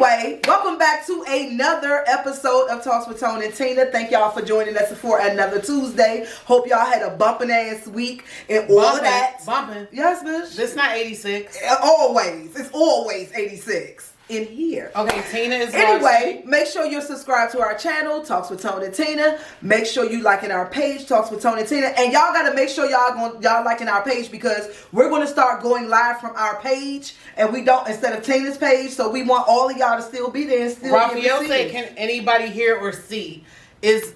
Anyway, welcome back to another episode of Talks with Tone and Teena. Thank y'all for joining us for another Tuesday. Hope y'all had a bumping ass week and all of that. Bumping. Yes, bitch. This not 86. Always. It's always 86 in here. Okay, Teena is Anyway, make sure you're subscribed to our channel, Talks with Tone and Teena. Make sure you liking our page, Talks with Tone and Teena. And y'all gotta make sure y'all liking our page because we're gonna start going live from our page, and we don't instead of Teena's page. So we want all of y'all to still be there and still. Raphael said, "Can anybody hear or see? Is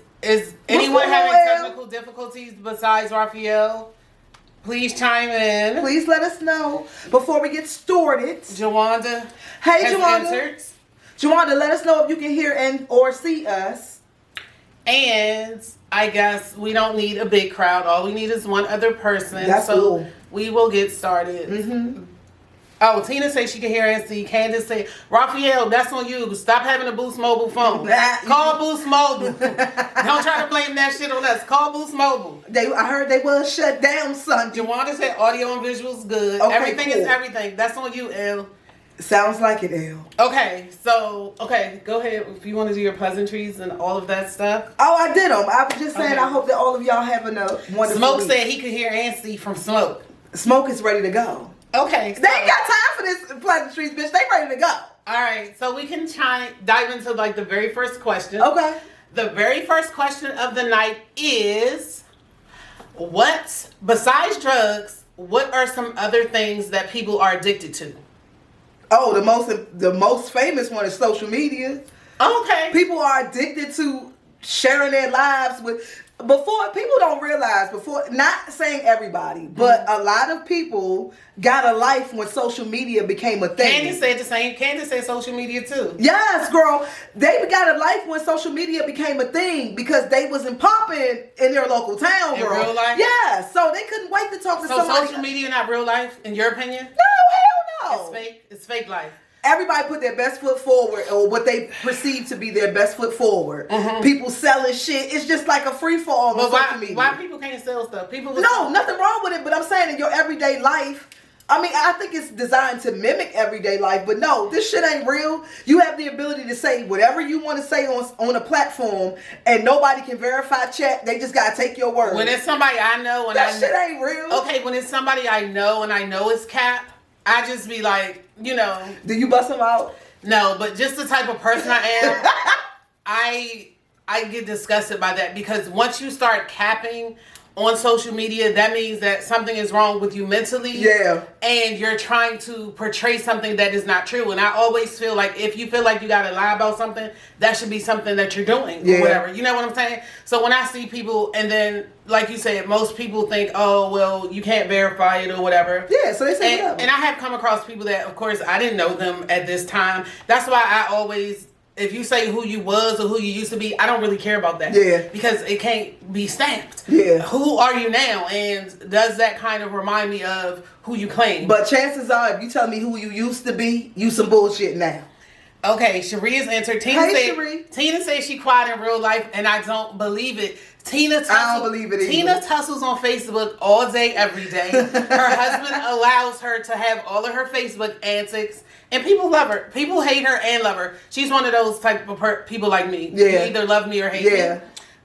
anyone having technical difficulties besides Raphael? Please chime in. Please let us know before we get started." Jawanda. Hey, Jawanda. Jawanda, let us know if you can hear and or see us. And I guess we don't need a big crowd. All we need is one other person. That's so cool. We will get started. Mm-hmm. Oh, Teena says she can hear and see. Candace say, Raphael, that's on you. Stop having a Boost Mobile phone. Call Boost Mobile. Don't try to blame that shit on us. Call Boost Mobile. I heard they was shut down Sunday. Jawanda said audio and visuals good. Okay, everything cool. is everything. That's on you, L. Sounds like it, L. Okay, so, go ahead. If you want to do your pleasantries and all of that stuff. Oh, I did them. I was just saying, Okay. I hope that all of y'all having a wonderful Smoke week. said he could hear and see from Smoke. Smoke is ready to go. Okay. They ain't got time for this pleasantries, bitch. They ready to go. All right, so we can dive into like the very first question. Okay. The very first question of the night is, what, besides drugs, what are some other things that people are addicted to? Oh, the most famous one is social media. Okay. People are addicted to sharing their lives with. Before, people don't realize, not saying everybody, but a lot of people got a life when social media became a thing. Candy said the same. Candy said social media too. Yes, girl. They got a life when social media became a thing because they wasn't popping in their local town, girl. In real life? Yeah, so they couldn't wait to talk to somebody. So social media not real life, in your opinion? No, hell no. It's fake. It's fake life. Everybody put their best foot forward, or what they perceive to be their best foot forward. Mm-hmm. People selling shit. It's just like a free for all on social media. Why people can't sell stuff? No, nothing wrong with it. But I'm saying in your everyday life, I mean, I think it's designed to mimic everyday life. But no, this shit ain't real. You have the ability to say whatever you want to say on a platform, and nobody can verify, check. They just gotta take your word. When it's somebody I know, and that shit ain't real. Okay, when it's somebody I know and I know it's cap, I just be like, you know. Do you bust them out? No, but just the type of person I am, I get disgusted by that because once you start capping on social media, that means that something is wrong with you mentally. Yeah. And you're trying to portray something that is not true. And I always feel like if you feel like you got to lie about something, that should be something that you're doing or whatever. You know what I'm saying? So when I see people, and then, like you said, most people think, oh, well, you can't verify it or whatever. Yeah, so they say whatever. And I have come across people that, of course, I didn't know them at this time. That's why I always... If you say who you was or who you used to be, I don't really care about that. Yeah. Because it can't be stamped. Yeah. Who are you now? And does that kind of remind me of who you claim? But chances are, if you tell me who you used to be, you some bullshit now. Okay, Sharia's entered. Teena says she quiet in real life, and I don't believe it. I don't believe it either. Teena tussles on Facebook all day, every day. Her husband allows her to have all of her Facebook antics. And people love her. People hate her and love her. She's one of those type of people like me. Yeah. You either love me or hate me.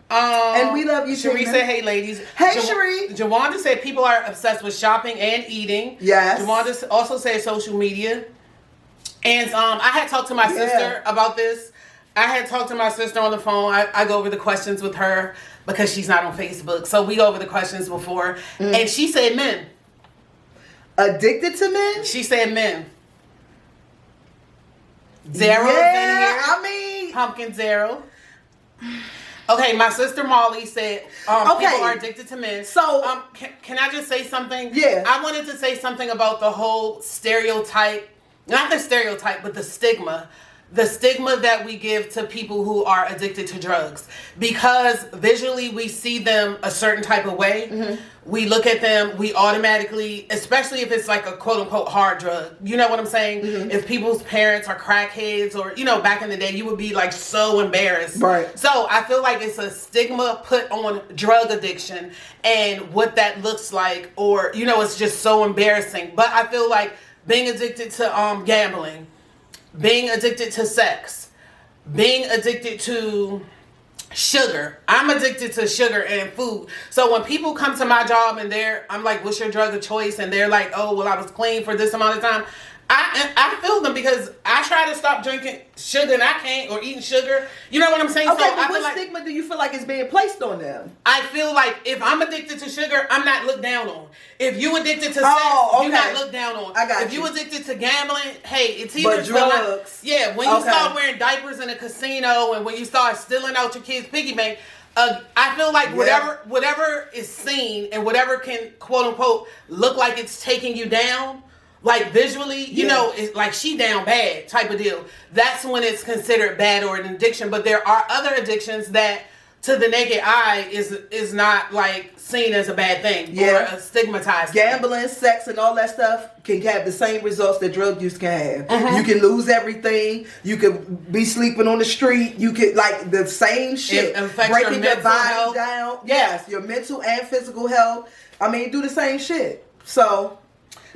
And we love you, Cherie said, hey, ladies. Hey, Cherie. Jawanda said people are obsessed with shopping and eating. Yes. Jawanda also said social media. And I had talked to my sister about this. I had talked to my sister on the phone. I go over the questions with her because she's not on Facebook. So we go over the questions before. And she said men. Addicted to men? She said men. Zero is in here. I mean, Pumpkin Zero. Okay, my sister Molly said people are addicted to men. So can I just say something? Yeah. I wanted to say something about the whole stereotype, not the stereotype, but the stigma. The stigma that we give to people who are addicted to drugs. Because visually we see them a certain type of way. Mm-hmm. We look at them, we automatically, especially if it's like a quote unquote hard drug. You know what I'm saying? Mm-hmm. If people's parents are crackheads or, you know, back in the day, you would be like so embarrassed. Right. So I feel like it's a stigma put on drug addiction and what that looks like, or, you know, it's just so embarrassing. But I feel like being addicted to gambling, being addicted to sex, being addicted to sugar. I'm addicted to sugar and food. So when people come to my job and I'm like, what's your drug of choice? And they're like, oh, well, I was clean for this amount of time. I feel them because I try to stop drinking sugar and I can't, or eating sugar. You know what I'm saying? Okay, so but what stigma do you feel like is being placed on them? I feel like if I'm addicted to sugar, I'm not looked down on. If you addicted to sex, okay. you're not looked down on. I got if you addicted to gambling, hey, it's either but drugs. When you start wearing diapers in a casino and when you start stealing out your kids' piggy bank, I feel like whatever is seen and whatever can quote unquote look like it's taking you down, like visually, you know, it's like she down bad type of deal. That's when it's considered bad or an addiction. But there are other addictions that to the naked eye is not like seen as a bad thing or a stigmatized gambling, sex, and all that stuff can have the same results that drug use can have. You can lose everything. You could be sleeping on the street. You could like the same shit, breaking your body down. Yes, your mental and physical health. I mean, do the same shit. So,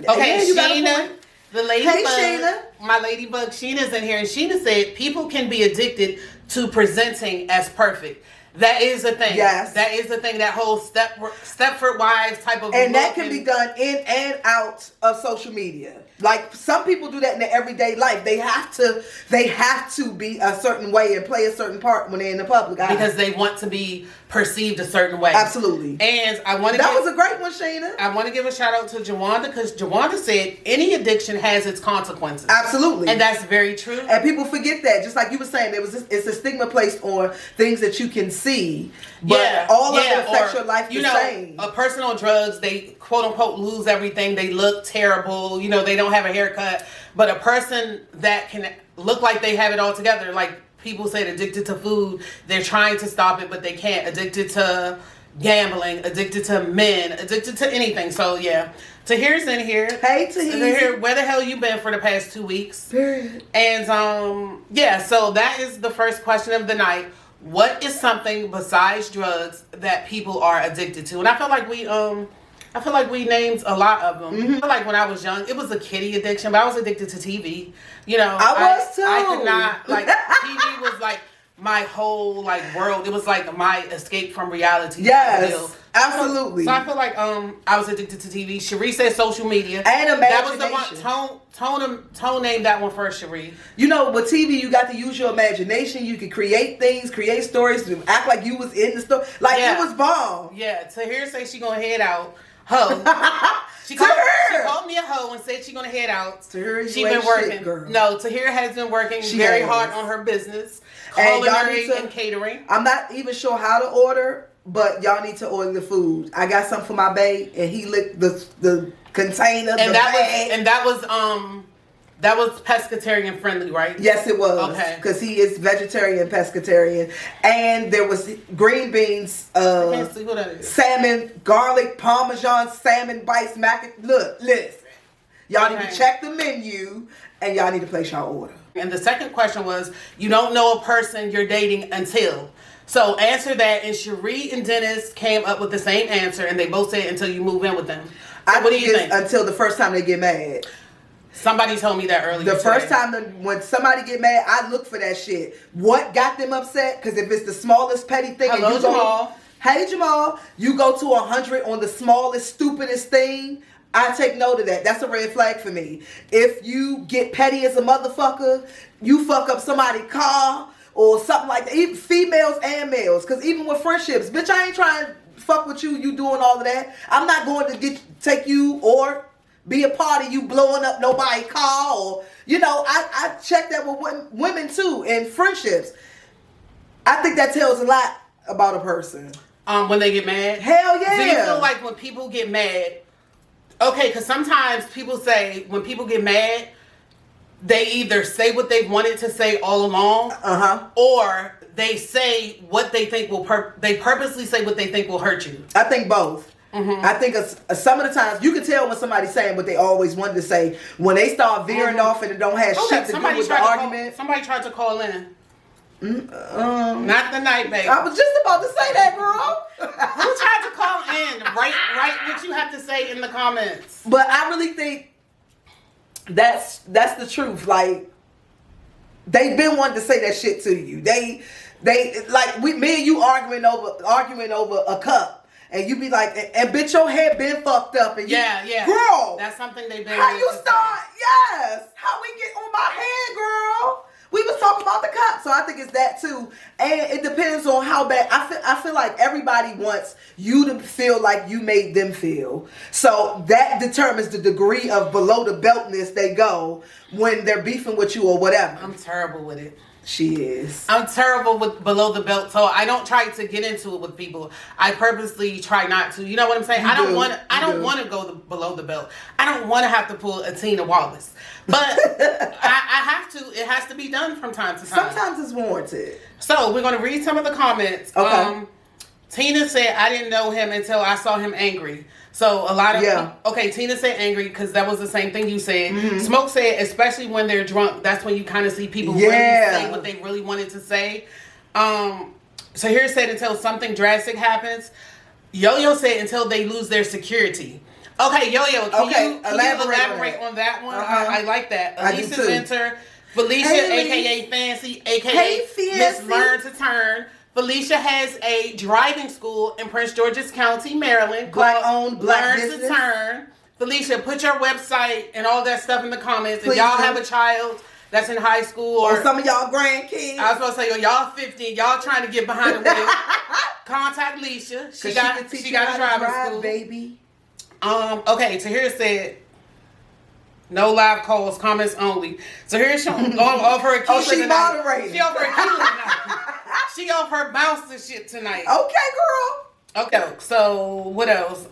okay, Sheena, the ladybug, Sheena. my ladybug, Sheena's in here, and Sheena said people can be addicted to presenting as perfect. That is a thing. Yes. That is the thing. That whole Stepford Wives type of and that can be done in and out of social media. Like some people do that in their everyday life. They have to be a certain way and play a certain part when they're in the public eye. Because they want to be perceived a certain way. Absolutely. And I want to That was a great one, Sheena. I want to give a shout out to Jawanda because Jawanda said any addiction has its consequences. Absolutely. And that's very true. And people forget that. Just like you were saying, it's a stigma placed on things that you can see. But all of it affects your life the same. A person on drugs, they quote unquote lose everything. They look terrible. You know, they don't have a haircut. But a person that can look like they have it all together, like people say addicted to food, they're trying to stop it, but they can't. Addicted to gambling, addicted to men, addicted to anything. So yeah. Tahir's in here. Hey Tahir. Where the hell you been for the past 2 weeks? Period. And so that is the first question of the night. What is something besides drugs that people are addicted to? And I feel like we named a lot of them. I feel like when I was young, it was a kiddie addiction, but I was addicted to TV. You know, I was too. I could not TV was like my whole world. It was like my escape from reality. Yes, absolutely. So I feel like I was addicted to TV. Cherie said social media and imagination. That was the one. Tone named that one first, Cherie. You know, with TV, you got to use your imagination. You can create things, create stories, act like you was in the story. It was bomb. Yeah. Tahir say she gonna head out. Hoe. She called me a hoe and said she gonna head out. Tahir, she been working. Shit, girl. No, Tahir has been working very hard on her business, culinary and catering. I'm not even sure how to order, but y'all need to order the food. I got some for my bae, and he licked the container. And that was pescatarian friendly, right? Yes, it was. Okay. Because he is vegetarian, pescatarian. And there was green beans, I can't see what that is. Salmon, garlic, parmesan, salmon bites, Look, listen. Y'all need to check the menu, and y'all need to place y'all order. And the second question was, you don't know a person you're dating until. So answer that, and Cherie and Dennis came up with the same answer, and they both said until you move in with them. So what do you think? Until the first time they get mad. Somebody told me that earlier. The first time when somebody get mad, I look for that shit. What got them upset? Because if it's the smallest petty thing, hello, Jamal. Hey Jamal, you go to 100 on the smallest, stupidest thing. I take note of that. That's a red flag for me. If you get petty as a motherfucker, you fuck up somebody's car or something like that. Even females and males. Because even with friendships, bitch, I ain't trying to fuck with you. You doing all of that. I'm not going to take you or be a part of you blowing up nobody's car. Or, I check that with women too in friendships. I think that tells a lot about a person. When they get mad? Hell yeah. Do you feel like when people get mad, okay, because sometimes people say when people get mad, they either say what they wanted to say all along, or they say what they think they purposely say what they think will hurt you. I think both. I think some of the times you can tell when somebody's saying what they always wanted to say when they start veering off and it don't have shit to do with the argument. Somebody tried to call in. Not the night, baby. I was just about to say that, girl. Who tried to call in? Write what you have to say in the comments. But I really think that's the truth. Like, They've been wanting to say that shit to you. They like me and you arguing over a cup, and you be like, and bitch, your head been fucked up, and yeah, girl, that's something they've been. How you start? Yes, how we get on my head, girl? We was talking about the cup, so I think it's that too, and it depends on how bad. I feel like everybody wants you to feel like you made them feel, so that determines the degree of below the beltness they go when they're beefing with you or whatever. I'm terrible with it. She is. I'm terrible with below the belt, so I don't try to get into it with people. I purposely try not to. You know what I'm saying? I don't want to go below the belt. I don't want to have to pull a Tina Wallace, but I have to. It has to be done from time to time. Sometimes it's warranted. So we're going to read some of the comments. Okay. Tina said, "I didn't know him until I saw him angry." So a lot of okay, Tina said angry because that was the same thing you said. Mm-hmm. Smoke said, especially when they're drunk, that's when you kind of see people really say what they really wanted to say. So here said until something drastic happens. Yo-Yo said until they lose their security. Okay, Yo-Yo, can you elaborate on that one? I like that. Alisa Venter, Felicia, aka Fancy, aka Miss Learn to Turn. Felicia has a driving school in Prince George's County, Maryland. Black-owned, black Learn business. to Turn. Felicia, put your website and all that stuff in the comments. Please if y'all have a child that's in high school or some of y'all grandkids. I was supposed to say, y'all 15, y'all trying to get behind the wheel. Contact Leisha. She got a driving school, baby. Okay, so here it said, no live calls, comments only. So here's showing off her Akilah. Oh, she moderating. She off her Akilah tonight. She off her bouncer shit tonight. Okay, girl. Okay, so what else?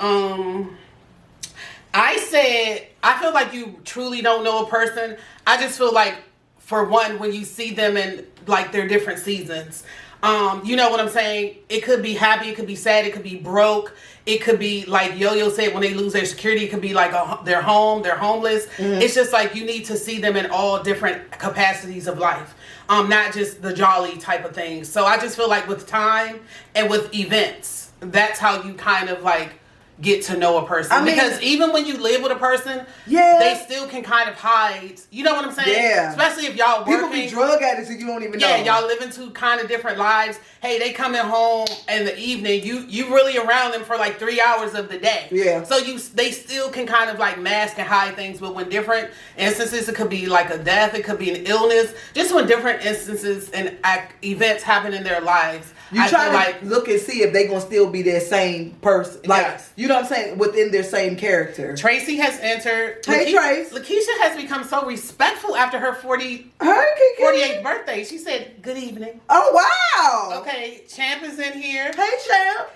I said, I feel like you truly don't know a person. I just feel like, for one, when you see them in like their different seasons, you know what I'm saying? It could be happy, it could be sad, it could be broke. It could be like Yo-Yo said, when they lose their security, it could be like their home, they're homeless. Mm-hmm. It's just like you need to see them in all different capacities of life. Not just the jolly type of things. So I just feel like with time and with events, that's how you kind of like get to know a person. Because even when you live with a person, they still can kind of hide. You know what I'm saying? Yeah. Especially if y'all working. People be drug addicts and you don't even know. Yeah, y'all living two kind of different lives. Hey, they coming home in the evening. You really around them for like 3 hours of the day. Yeah. So they still can kind of like mask and hide things. But when different instances, it could be like a death, it could be an illness. Just when different instances and events happen in their lives, you try to look and see if they gonna still be their same person. Like, you know what I'm saying? Within their same character. Tracy has entered. Hey, Trace. Lakeisha has become so respectful after her 48th birthday. She said, good evening. Oh, wow. Okay, Champ is in here. Hey, Champ.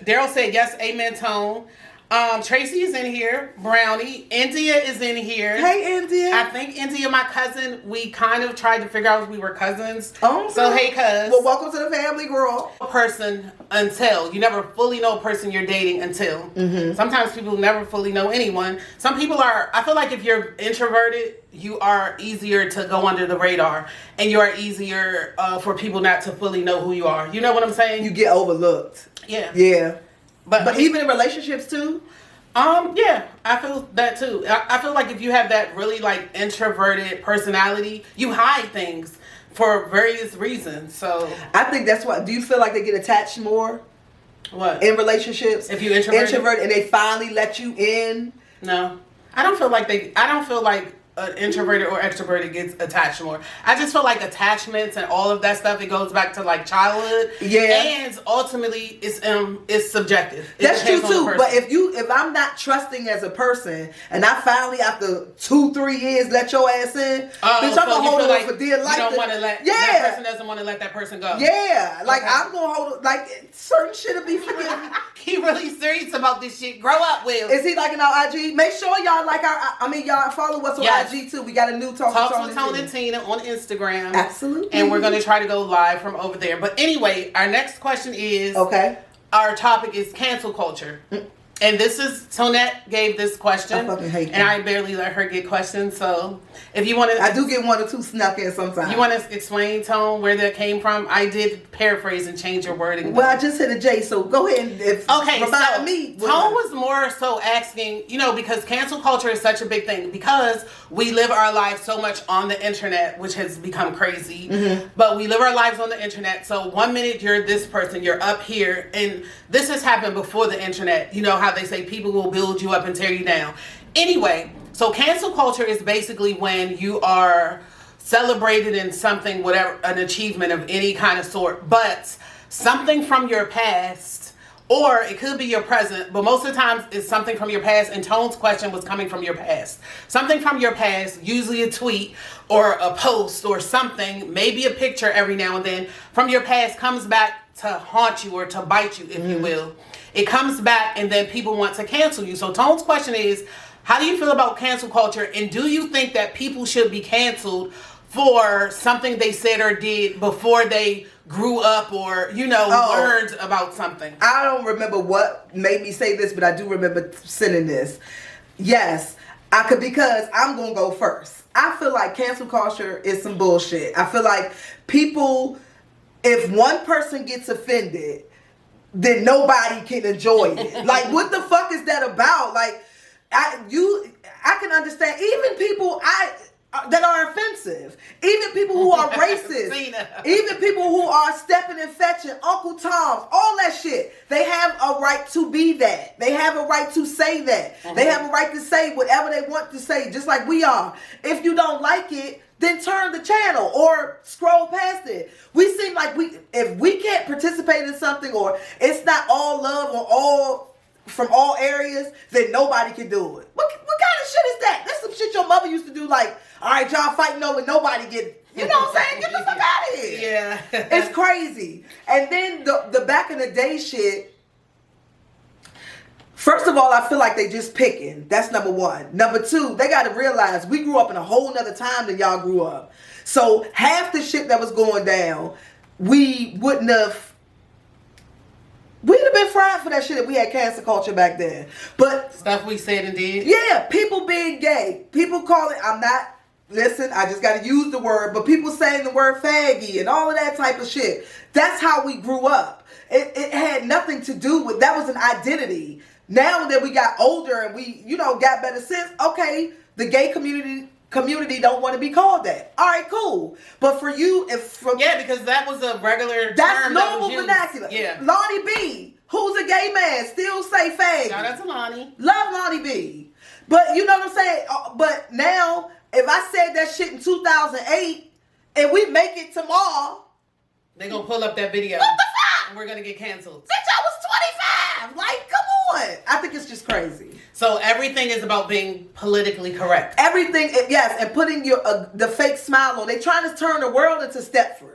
Daryl said, yes, amen, Tone. Tracy is in here. Brownie. India is in here. Hey, India. I think India, my cousin, we kind of tried to figure out if we were cousins. Oh. So, hey, cuz. Well, welcome to the family, girl. A person until. You never fully know a person you're dating until. Mm-hmm. Sometimes people never fully know anyone. Some people are, I feel like if you're introverted, you are easier to go under the radar. And you are easier for people not to fully know who you are. You know what I'm saying? You get overlooked. Yeah. Yeah. But even in relationships too? Yeah, I feel that too. I feel like if you have that really like introverted personality, you hide things for various reasons. So I think that's why. Do you feel like they get attached more? What? In relationships? If you introvert and they finally let you in? No. I don't feel like an introverted or extroverted gets attached more. I just feel like attachments and all of that stuff, it goes back to like childhood. Yeah. And ultimately it's subjective. That's true too. But if I'm not trusting as a person and I finally after 2-3 years let your ass in, bitch, I'm gonna hold on for dear life. You don't want to let that person doesn't want to let that person go. Yeah. Like I'm gonna hold like certain shit'll be forgiven. He really serious about this shit. Grow up, Will. Is he liking our IG? Make sure y'all like y'all follow us on IG too. We got a new Talks with Tone and Teena on Instagram. Absolutely. And we're going to try to go live from over there. But anyway, our next question is... Okay. Our topic is cancel culture. And this is Tonette gave this question. I fucking hate and that. I barely let her get questions. So if you want to, I do get one or two snuck in sometimes. You want to explain, Tone, where that came from? I did paraphrase and change your wording. Well, I just hit a J, so go ahead and remind me. Tone was more so asking, because cancel culture is such a big thing because we live our lives so much on the internet, which has become crazy. Mm-hmm. But we live our lives on the internet. So 1 minute you're this person, you're up here, and this has happened before the internet. You know how they say people will build you up and tear you down. Anyway, so cancel culture is basically when you are celebrated in something, whatever, an achievement of any kind of sort, but something from your past, or it could be your present, but most of the times it's something from your past, and Tone's question was coming from your past. Something from your past, usually a tweet or a post or something, maybe a picture every now and then, from your past comes back to haunt you or to bite you, if you will. It comes back and then people want to cancel you. So Tone's question is, how do you feel about cancel culture, and do you think that people should be canceled for something they said or did before they grew up or, learned about something? I don't remember what made me say this, but I do remember sending this. Yes, because I'm going to go first. I feel like cancel culture is some bullshit. I feel like people, if one person gets offended, then nobody can enjoy it. Like, what the fuck is that about? Like, I can understand even people that are offensive, even people who are racist, even people who are stepping and fetching, Uncle Tom's, all that shit. They have a right to be that. They have a right to say that. Mm-hmm. They have a right to say whatever they want to say, just like we are. If you don't like it, then turn the channel or scroll past it. We seem like if we can't participate in something, or it's not all love or all from all areas, then nobody can do it. What kind of shit is that? That's some shit your mother used to do, like, all right, y'all fighting over nobody get, you know what I'm saying? Get the fuck out of here. Yeah. It's crazy. And then the back in the day shit, first of all, I feel like they just picking. That's number one. Number two, they got to realize we grew up in a whole nother time than y'all grew up. So half the shit that was going down, we'd have been fried for that shit if we had cancel culture back then. But stuff we said and did. Yeah, people being gay. People call it, listen, I just got to use the word, but people saying the word faggy and all of that type of shit. That's how we grew up. It had nothing to do with, that was an identity. Now that we got older and we, got better sense, okay, the gay community don't want to be called that. All right, cool. But for you, because that was a regular that's term normal that was vernacular. Yeah. Lonnie B, who's a gay man, still say faggy. Shout out to Lonnie. Love Lonnie B. But you know what I'm saying? But now, if I said that shit in 2008 and we make it tomorrow, they're going to pull up that video. What the fuck? And we're going to get canceled. Bitch, I was 25. Like, come on. I think it's just crazy. So everything is about being politically correct. Everything, yes, and putting the fake smile on. They trying to turn the world into Stepford.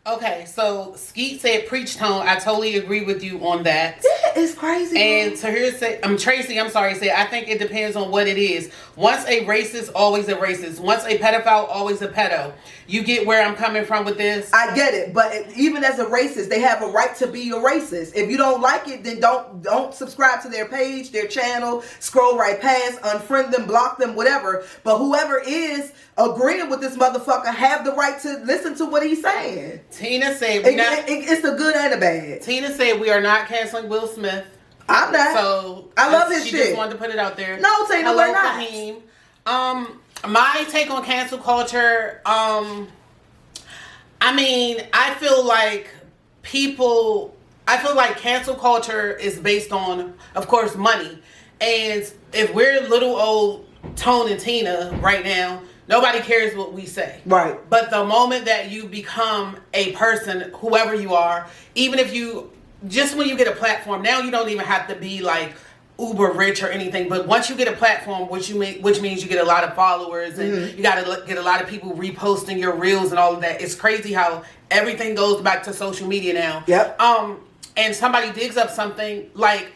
Okay, so Skeet said, preach, Tone. I totally agree with you on that. Yeah, it's crazy. And Tahir said, Tracy, said, I think it depends on what it is. Once a racist, always a racist. Once a pedophile, always a pedo. You get where I'm coming from with this? I get it, but even as a racist, they have a right to be a racist. If you don't like it, then don't subscribe to their page, their channel, scroll right past, unfriend them, block them, whatever. But whoever is agreeing with this motherfucker have the right to listen to what he's saying. Tina said, it's a good and a bad. Tina said we are not canceling Will Smith. I'm not. So I love his she shit. Just wanted to put it out there. No, Tina, we're not. Fahim. My take on cancel culture, I feel like cancel culture is based on, of course, money. And if we're little old Tone and Teena right now, nobody cares what we say. Right. But the moment that you become a person, whoever you are, even if just when you get a platform, now you don't even have to be like uber rich or anything, but once you get a platform, which means you get a lot of followers and you got to get a lot of people reposting your reels and all of that. It's crazy how everything goes back to social media now. Yep. And somebody digs up something, like,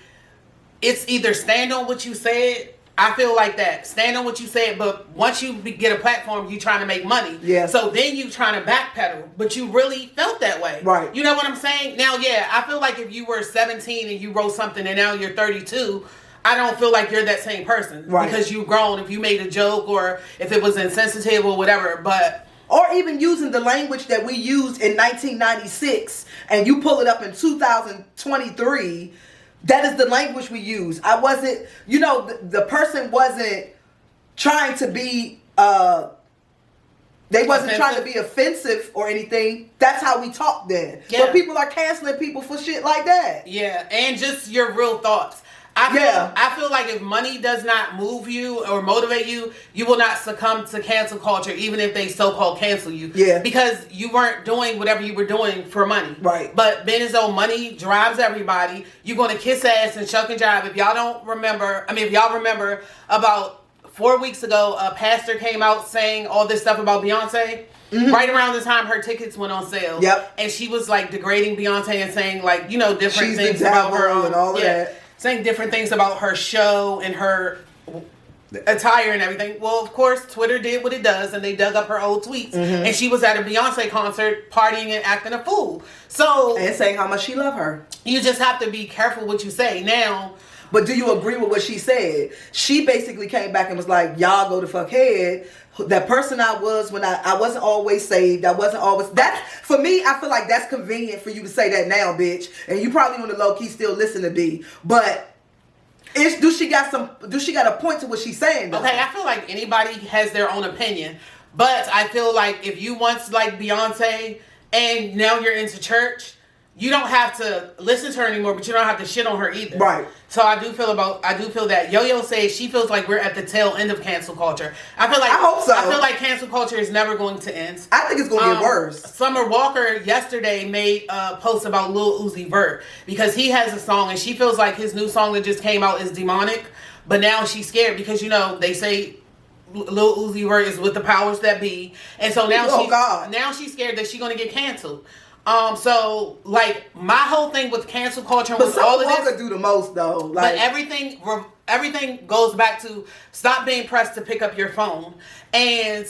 it's either stand on what you said. I feel like that. Stand on what you said, but once you get a platform, you trying to make money. Yeah. So then you trying to backpedal, but you really felt that way. Right. You know what I'm saying? Now, yeah, I feel like if you were 17 and you wrote something and now you're 32, I don't feel like you're that same person because you've grown. If you made a joke or if it was insensitive or whatever, but. Or even using the language that we used in 1996 and you pull it up in 2023, that is the language we use. I wasn't, the person wasn't trying to be, they wasn't trying to be offensive or anything. That's how we talk then. Yeah. But people are canceling people for shit like that. Yeah, and just your real thoughts. I feel like if money does not move you or motivate you, you will not succumb to cancel culture, even if they so-called cancel you. Yeah. Because you weren't doing whatever you were doing for money. Right. But being as though money drives everybody, you're going to kiss ass and shuck and jive. If y'all remember about 4 weeks ago, a pastor came out saying all this stuff about Beyonce. Mm-hmm. Right around the time her tickets went on sale. Yep. And she was like degrading Beyonce and saying like, different things about her and all of that. Saying different things about her show and her attire and everything. Well, of course, Twitter did what it does, and they dug up her old tweets. Mm-hmm. And she was at a Beyonce concert partying and acting a fool. So and saying how much she loved her. You just have to be careful what you say. Now, but do you agree with what she said? She basically came back and was like, y'all go to fuck head. That person I was when I wasn't always saved. I wasn't always... For me, I feel like that's convenient for you to say that now, bitch. And you probably on the low key still listen to me. But do she got a point to what she's saying though? Okay, I feel like anybody has their own opinion. But I feel like if you once like Beyonce and now you're into church, you don't have to listen to her anymore, but you don't have to shit on her either. Right. So I do feel that Yo-Yo says she feels like we're at the tail end of cancel culture. I hope so. I feel like cancel culture is never going to end. I think it's going to get worse. Summer Walker yesterday made a post about Lil Uzi Vert because he has a song and she feels like his new song that just came out is demonic, but now she's scared because they say Lil Uzi Vert is with the powers that be, and so now she's scared that she's going to get canceled. So like my whole thing with cancel culture was all of this. Do the most though. Like, but everything goes back to stop being pressed to pick up your phone and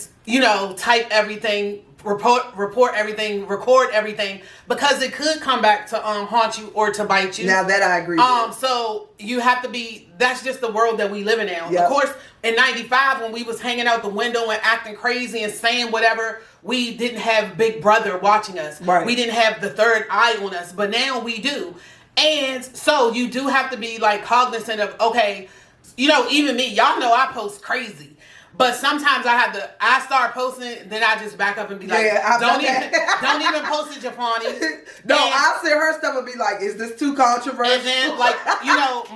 type everything, report everything, record everything, because it could come back to haunt you or to bite you. Now that I agree with. So you have to be. That's just the world that we live in now. Yep. Of course, in '95 when we was hanging out the window and acting crazy and saying whatever, we didn't have Big Brother watching us. Right. We didn't have the third eye on us, but now we do. And so you do have to be like cognizant of, okay, even me, y'all know I post crazy. But sometimes I start posting, then I just back up and be like, don't even post it, Jafani. No, I'll see her stuff and be like, is this too controversial? And then,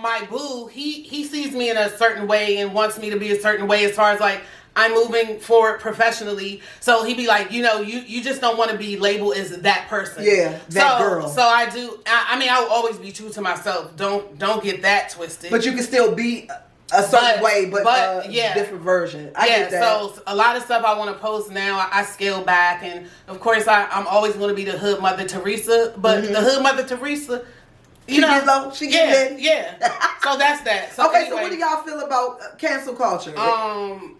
my boo, he sees me in a certain way and wants me to be a certain way as far as like, I'm moving forward professionally. So he'd be like, you just don't want to be labeled as that person. Yeah, that girl. So I do. I mean, I will always be true to myself. Don't get that twisted. But you can still be a certain way, but different version. I get that. So a lot of stuff I want to post now, I scale back. And of course, I'm always going to be the hood Mother Teresa. But the hood Mother Teresa... She get low. She get in. Yeah. So that's that. So okay, anyway, so what do y'all feel about cancel culture?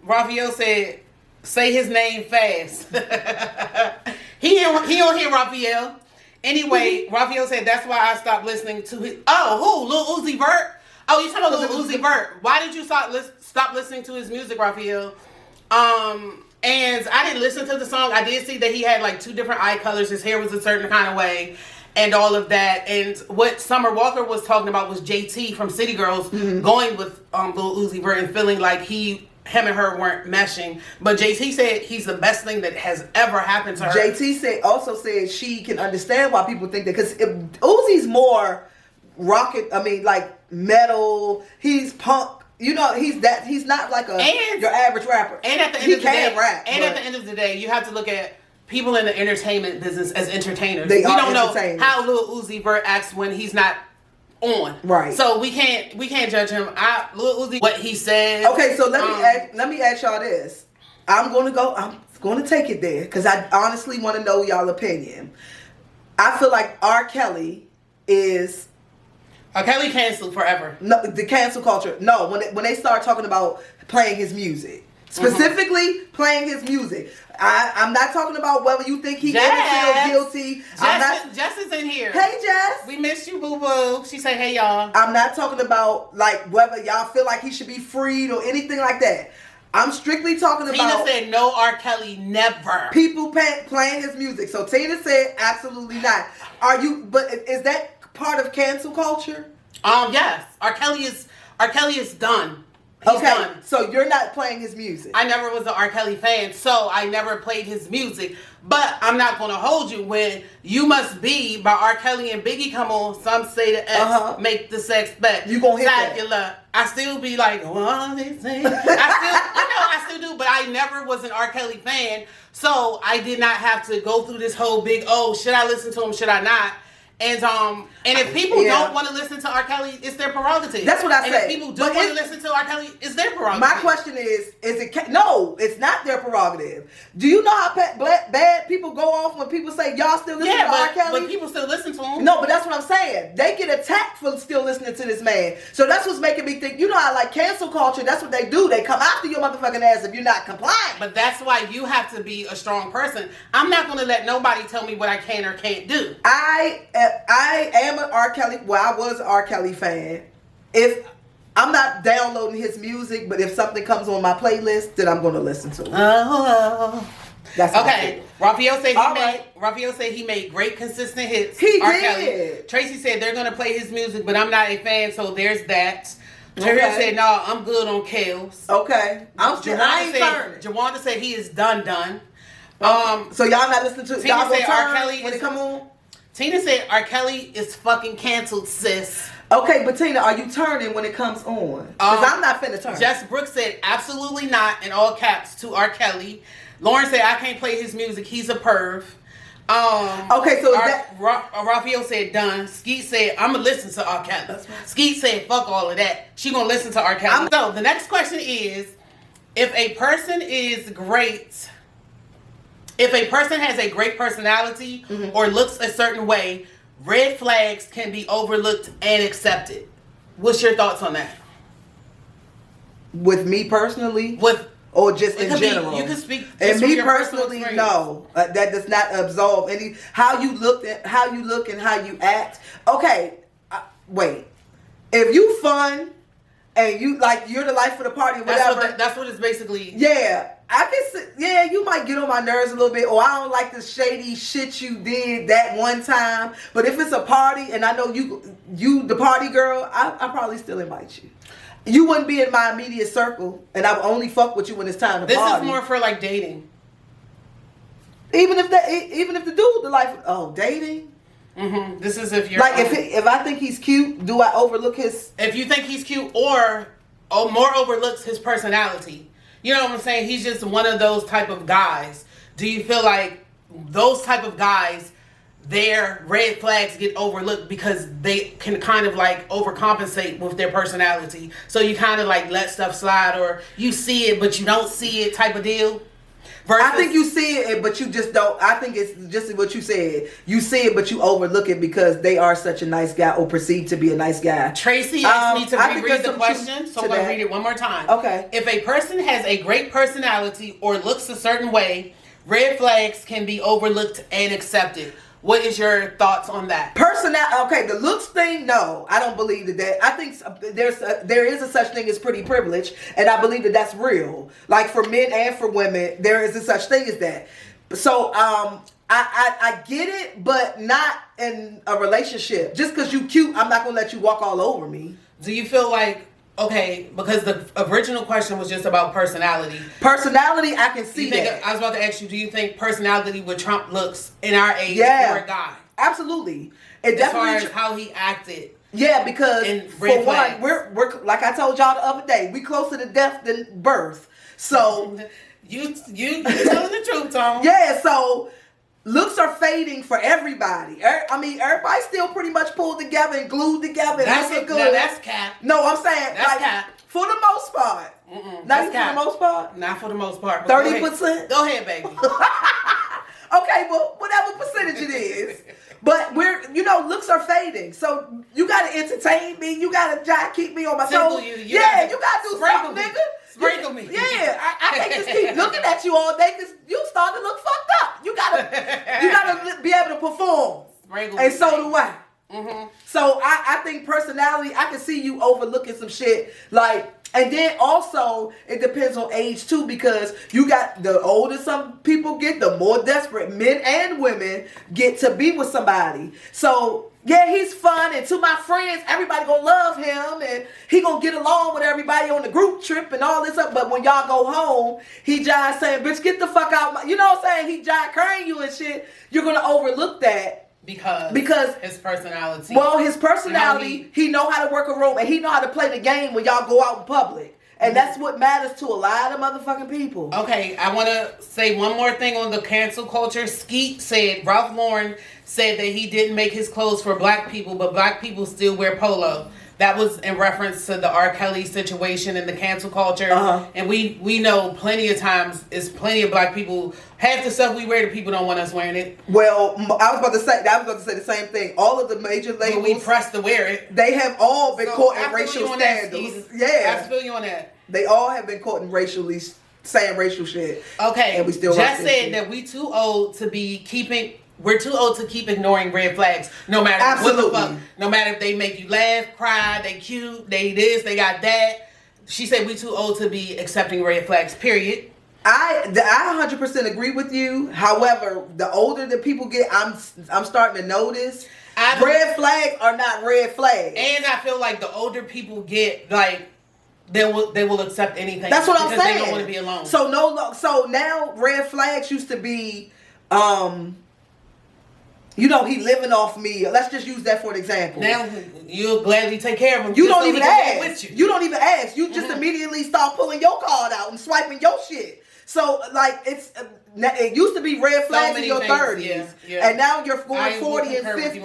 Raphael said, say his name fast. he don't hear Raphael. Anyway, Raphael said, that's why I stopped listening to his... Oh, who? Lil Uzi Vert? Oh, you talking about Lil Uzi Vert. Why did you stop listening to his music, Raphael? And I didn't listen to the song. I did see that he had like 2 different eye colors. His hair was a certain kind of way. And all of that. And what Summer Walker was talking about was JT from City Girls going with Lil Uzi Vert and feeling like him and her weren't meshing. But JT said he's the best thing that has ever happened to her. JT also said she can understand why people think that, because Uzi's more like metal. He's punk. He's not like your average rapper. And at the end of the day, at the end of the day, you have to look at people in the entertainment business as entertainers. We don't know how Lil Uzi Vert acts when he's not on. Right. So we can't judge him. Lil Uzi, what he said. Okay, so let me ask y'all this. I'm gonna take it there because I honestly want to know y'all opinion. I feel like R. Kelly is canceled forever. No, the cancel culture. No, when they start talking about playing his music. Specifically, playing his music. I'm not talking about whether you think he innocent or guilty. Jess is in here. Hey, Jess. We miss you, boo boo. She say, hey, y'all. I'm not talking about like whether y'all feel like he should be freed or anything like that. I'm strictly talking about. Tina said no R. Kelly, never. People playing his music. So Tina said absolutely not. Are you? But is that part of cancel culture? Yes. R. Kelly is done. He's done. So you're not playing his music. I never was an R. Kelly fan, so I never played his music. But I'm not going to hold you when You Must Be by R. Kelly and Biggie come on. Some say the X make the sex bet. You gonna hit that? I still be like, what they say. I still do, but I never was an R. Kelly fan, so I did not have to go through this whole big, should I listen to him, should I not? And if people don't want to listen to R. Kelly, it's their prerogative. That's what I said. And if people do want to listen to R. Kelly, it's their prerogative. My question is it? No, it's not their prerogative. Do you know how bad people go off when people say y'all still listen to R. Kelly? But people still listen to him. No, but that's what I'm saying. They get attacked for still listening to this man. So that's what's making me think. You know how like cancel culture? That's what they do. They come after your motherfucking ass if you're not complying. But that's why you have to be a strong person. I'm not going to let nobody tell me what I can or can't do. I am an R. Kelly. Well, I was an R. Kelly fan. If I'm not downloading his music, but if something comes on my playlist, then I'm going to listen to it. That's okay. Raphael said he made great consistent hits. He R. did. Kelly. Tracy said they're going to play his music, but I'm not a fan, so there's that. Terry said, no, I'm good on Kales. Okay. I ain't turning. Jawanda said he is done. So y'all not listening to Tina y'all said turn R. Kelly when it come on? Tina said R. Kelly is fucking canceled, sis. Okay, but Tina, are you turning when it comes on? Because I'm not finna turn. Jess Brooks said absolutely not in all caps to R. Kelly. Lauren said I can't play his music. He's a perv. Okay, so Raphael said done. Skeet said I'm gonna listen to R. Kelly. Right. Skeet said fuck all of that. She gonna listen to R. Kelly. So the next question is, if a person is great. If a person has a great personality or looks a certain way, red flags can be overlooked and accepted. What's your thoughts on that? With me personally? Or just in general? You can speak. And me personally, no. That does not absolve any. How you look and how you act. Okay, wait. If you fun and you like you're the life of the party or whatever. That's what it's basically. Yeah. I can see, you might get on my nerves a little bit, or I don't like the shady shit you did that one time. But if it's a party and I know you the party girl, I probably still invite you. You wouldn't be in my immediate circle, and I would only fuck with you when it's time to party. This is more for like dating. Even if the dude the life dating. Mm-hmm. This is if you're like if I think he's cute, do I overlook his? If you think he's cute, or more overlooks his personality. You know what I'm saying? He's just one of those type of guys. Do you feel like those type of guys, their red flags get overlooked because they can kind of like overcompensate with their personality? So you kind of like let stuff slide, or you see it but you don't see it type of deal? I think you see it, but you just don't. I think it's just what you said. You see it, but you overlook it because they are such a nice guy or perceived to be a nice guy. Tracy asked me to reread the question, so I'm going to read it one more time. Okay. If a person has a great personality or looks a certain way, red flags can be overlooked and accepted. What is your thoughts on that? Okay, the looks thing, no, I don't believe that. I think there is a such thing as pretty privilege, and I believe that that's real. Like for men and for women, there is a such thing as that. So I get it, but not in a relationship. Just because you cute, I'm not gonna let you walk all over me. Do you feel like? Okay, because the original question was just about personality. Personality, I can see that. I was about to ask you, do you think personality would trump looks in our age for a guy? Absolutely. As far as how he acted. Yeah, because for one, we're like I told y'all the other day, we closer to death than birth. So you telling the truth, Tom. Yeah, so looks are fading for everybody. I mean, everybody's still pretty much pulled together and glued together and looking good. No, that's cap. No, I'm saying that's cap. For the most part. Not even for the most part? Not for the most part. 30%? Go ahead, baby. Okay, well, whatever percentage it is. But looks are fading. So you gotta entertain me. You gotta keep me on my toes. You gotta do something, nigga. Sprinkle me. Yeah, I can't just keep looking at you all day because you starting to look fucked up. You gotta be able to perform. Sprinkle and me. so do I. Mm-hmm. So I think personality, I can see you overlooking some shit. Like, and then also it depends on age too, because you got the older some people get, the more desperate men and women get to be with somebody. So yeah, he's fun, and to my friends, everybody gonna love him, and he gonna get along with everybody on the group trip and all this stuff. But when y'all go home, he just saying, "Bitch, get the fuck out!" You know what I'm saying? He just carrying you and shit. You're gonna overlook that. Because his personality. Well, his personality, he know how to work a room, and he know how to play the game when y'all go out in public. And that's what matters to a lot of motherfucking people. Okay, I want to say one more thing on the cancel culture. Skeet said, Ralph Lauren said that he didn't make his clothes for black people, but black people still wear polo. That was in reference to the R. Kelly situation and the cancel culture. And we know plenty of times, it's plenty of black people, half the stuff we wear, the people don't want us wearing it. Well, I was about to say the same thing. All of the major labels, we pressed to wear it. They have all been caught in racial scandals. Yeah. I feel you on that. They all have been caught in saying racial shit. Okay. And we still just said that we too old to be we're too old to keep ignoring red flags, no matter what the fuck. No matter if they make you laugh, cry, they cute, they this, they got that. She said we too old to be accepting red flags, period. I 100% agree with you. However, the older that people get, I'm starting to notice red flags are not red flags. And I feel like the older people get, like, they will accept anything. That's what I'm saying. Because they don't want to be alone. So now red flags used to be he living off me. Let's just use that for an example. Now you'll gladly take care of him. You don't even ask. You don't even ask. You just immediately start pulling your card out and swiping your shit. So like it used to be red flags in your 30s, and now you're going 40 and 50.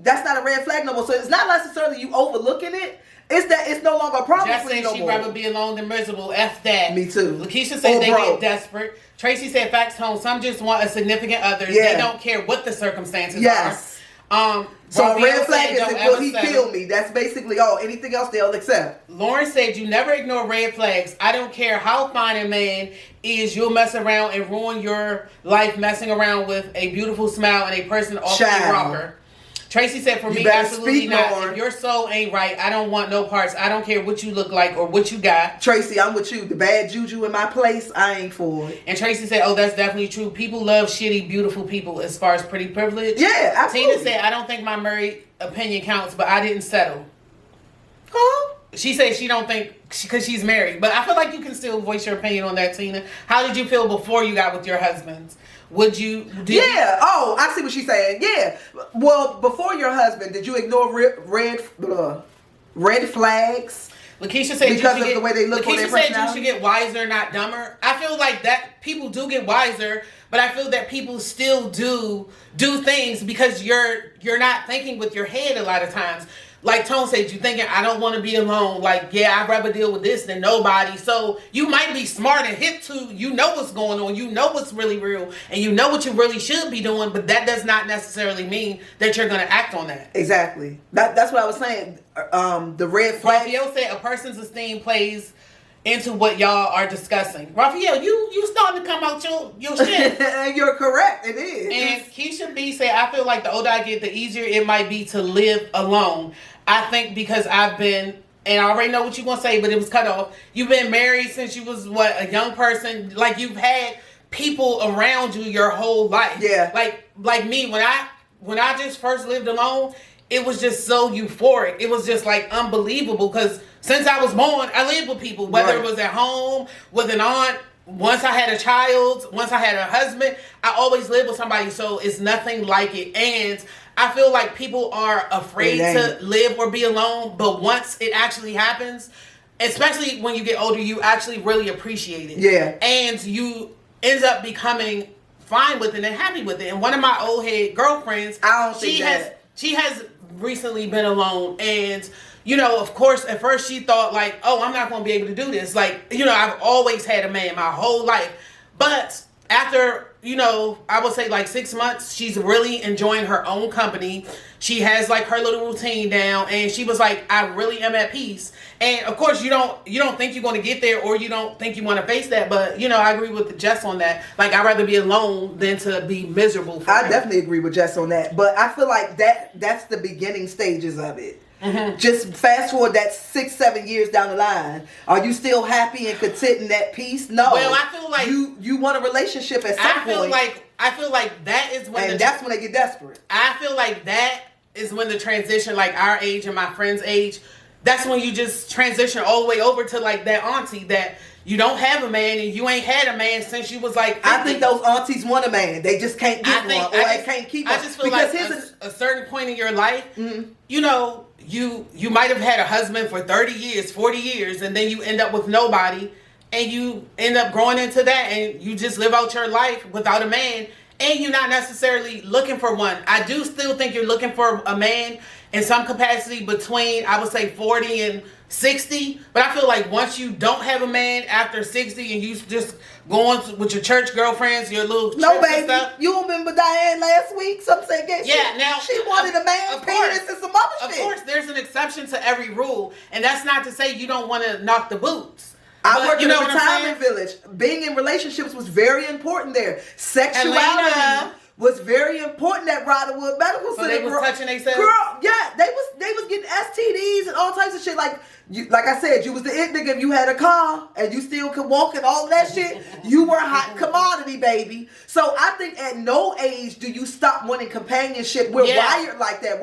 That's not a red flag no more. So it's not necessarily you overlooking it. It's that it's no longer a problem Just for you no more. She'd rather be alone than miserable. F that. Me too. Lakeisha said they get desperate. Tracy said facts home. Some just want a significant other. They don't care what the circumstances are. So a red flag is will he kill me? That's basically all. Anything else they'll accept. Lauren said you never ignore red flags. I don't care how fine a man is, you'll mess around and ruin your life messing around with a beautiful smile and a person off the rocker. Tracy said, for me, absolutely not. If your soul ain't right, I don't want no parts. I don't care what you look like or what you got. Tracy, I'm with you. The bad juju in my place, I ain't for it. And Tracy said, oh, that's definitely true. People love shitty, beautiful people as far as pretty privilege. Yeah, absolutely. Tina said, I don't think my married opinion counts, but I didn't settle. Huh? She said she don't think, because she's married. But I feel like you can still voice your opinion on that, Tina. How did you feel before you got with your husband? Would you? Oh, I see what she's saying. Yeah. Well, before your husband, did you ignore red flags? Lakeisha said because of the way they look on their personality. Lakeisha said you should get wiser, not dumber. I feel like that people do get wiser, but I feel that people still do things because you're not thinking with your head a lot of times. Like Tone said, you thinking, I don't want to be alone. Like, yeah, I'd rather deal with this than nobody. So you might be smart and hip to, you know what's going on. You know what's really real. And you know what you really should be doing. But that does not necessarily mean that you're going to act on that. Exactly. That's what I was saying. The red flag. Raphael said a person's esteem plays into what y'all are discussing. Raphael, you starting to come out your shit. And you're correct. It is. And Keisha B said, I feel like the older I get, the easier it might be to live alone. I think because I've been, and I already know what you're going to say, but it was cut off. You've been married since you was, a young person. Like, you've had people around you your whole life. Yeah. Like me, when I just first lived alone, it was just so euphoric. It was just, like, unbelievable. Because since I was born, I lived with people. Whether it was at home, with an aunt, once I had a child, once I had a husband, I always lived with somebody. So it's nothing like it. And I feel like people are afraid to live or be alone, but once it actually happens, especially when you get older, you actually really appreciate it. Yeah. And you end up becoming fine with it and happy with it. And one of my old head girlfriends, she has recently been alone, and of course, at first she thought like, oh, I'm not going to be able to do this. Like, I've always had a man my whole life. But after, I would say like 6 months, she's really enjoying her own company. She has like her little routine down, and she was like, I really am at peace. And of course, you don't think you're going to get there, or you don't think you want to face that. But I agree with Jess on that. Like, I'd rather be alone than to be miserable. I definitely agree with Jess on that. But I feel like that's the beginning stages of it. Mm-hmm. Just fast forward that 6-7 years down the line. Are you still happy and content in that peace? No. Well, I feel like you want a relationship at some point. I feel like that is when that's when they get desperate. I feel like that is when the transition, like our age and my friend's age, that's when you just transition all the way over to like that auntie that you don't have a man and you ain't had a man since you was like 50. I think those aunties want a man. They just can't get one, or they can't keep one. I just feel like a certain point in your life, mm-hmm. You might have had a husband for 30 years, 40 years, and then you end up with nobody, and you end up growing into that, and you just live out your life without a man, and you're not necessarily looking for one. I do still think you're looking for a man in some capacity between, I would say, 40 and 60, but I feel like once you don't have a man after 60 and you just going with your church girlfriends, your little no baby, stuff. You remember Diane last week? Some say now she wanted a man, penis, and some other shit. Of course, there's an exception to every rule, and that's not to say you don't want to knock the boots. I worked in a retirement village. Being in relationships was very important there. Sexuality was very important at Riderwood Medical Center. So they was touching themselves? Girl, yeah, they was getting STDs and all types of shit. Like I said, you was the it nigga if you had a car and you still could walk and all of that shit. You were a hot commodity, baby. So I think at no age do you stop wanting companionship. We're wired like that.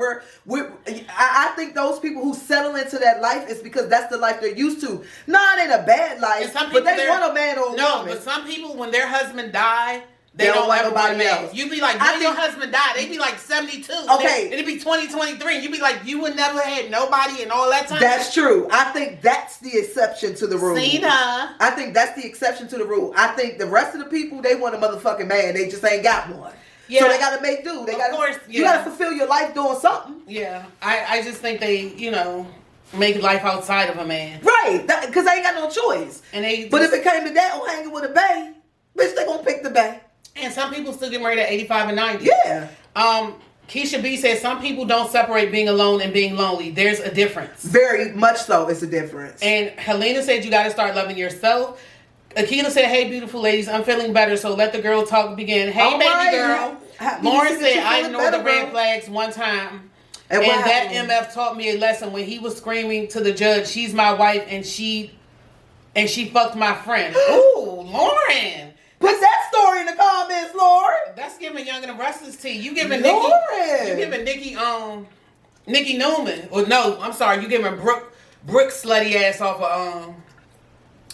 I think those people who settle into that life is because that's the life they're used to. Not in a bad life, but they want a man or a woman. No, but some people, when their husband die, they don't like nobody else. You be like, when your husband died, they be like 72. Okay. It'd be 2023. You be like, you would never had nobody and all that time. That's true. I think that's the exception to the rule. Cena. I think that's the exception to the rule. I think the rest of the people, they want a motherfucking man. They just ain't got one. Yeah. So they got to make do. You got to fulfill your life doing something. Yeah. I just think they, make life outside of a man. Right. Because they ain't got no choice. But if it came to that, hanging with a bae, bitch, they gonna pick the bae. And some people still get married at 85 and 90. Yeah. Keisha B says some people don't separate being alone and being lonely. There's a difference. Very much so. It's a difference. And Helena said you got to start loving yourself. Akila said, hey, beautiful ladies, I'm feeling better, so let the girl talk begin. Hey, baby girl. Lauren said, I ignored the red flags one time. And that MF taught me a lesson when he was screaming to the judge, she's my wife, and she fucked my friend. Ooh, Lauren. Put that story in the comments, Lauren. That's giving Young and the Restless tea. You giving Nikki Newman. Or no, I'm sorry, you giving Brooke slutty ass off of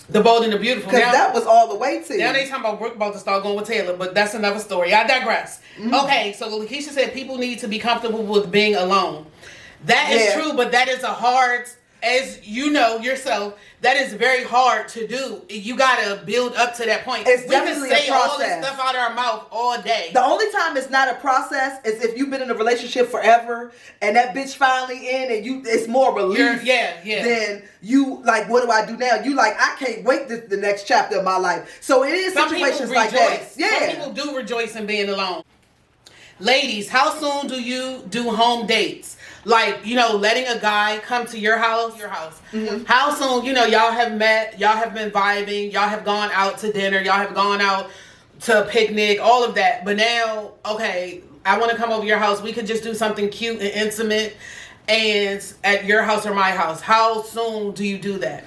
The Bold and the Beautiful. Because that was all the way to. Now they talking about Brooke about to start going with Taylor, but that's another story. I digress. Mm-hmm. Okay, so Lakeisha said people need to be comfortable with being alone. That is true, but that is a hard, as you know yourself, that is very hard to do. You gotta build up to that point. It's definitely a process. We can say all this stuff out of our mouth all day. The only time it's not a process is if you've been in a relationship forever and that bitch finally in and it's more relief. Then you like, what do I do now? You like, I can't wait the next chapter of my life. So it is situations like that. Yeah. Some people do rejoice in being alone. Ladies, how soon do you do home dates? Like, letting a guy come to your house. Mm-hmm. How soon, y'all have met, y'all have been vibing, y'all have gone out to dinner, y'all have gone out to a picnic, all of that. But now, okay, I want to come over your house. We could just do something cute and intimate and at your house or my house. How soon do you do that?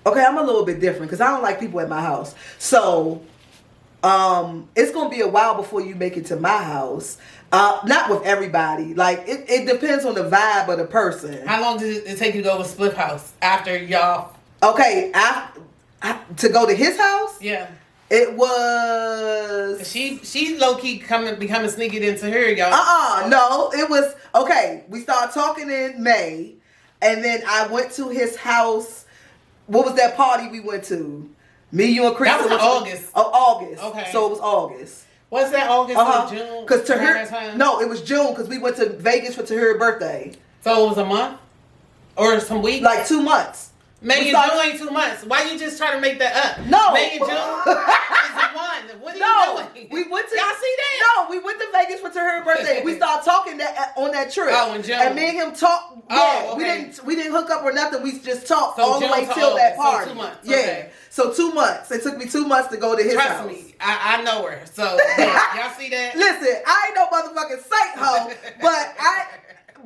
Okay, I'm a little bit different because I don't like people at my house. So, it's going to be a while before you make it to my house. Not with everybody. Like, it depends on the vibe of the person. How long did it take you to go to Split House after y'all? Okay, to go to his house? Yeah. It was... She low-key becoming sneaky into her, y'all. No. It was... Okay, we started talking in May, and then I went to his house. What was that party we went to? Me, you, and Chris. That was in August. Oh, August. Okay. So it was August. Was that August or June? Because no, it was June because we went to Vegas for Tahir's birthday. So it was a month? Or some weeks? Like 2 months. May and June ain't 2 months. Why you just try to make that up? No. May and June is a one. What are you doing? We went to, y'all see that? No, we went to Vegas for her birthday. We started talking on that trip. Oh, in June. And me and him talked. Oh, okay. We didn't hook up or nothing. We just talked So all the June way to till that August. party. So 2 months. Yeah. Okay. So 2 months. It took me 2 months to go to his house. Trust me, I know her. So yeah, y'all see that? Listen, I ain't no motherfucking saint hoe,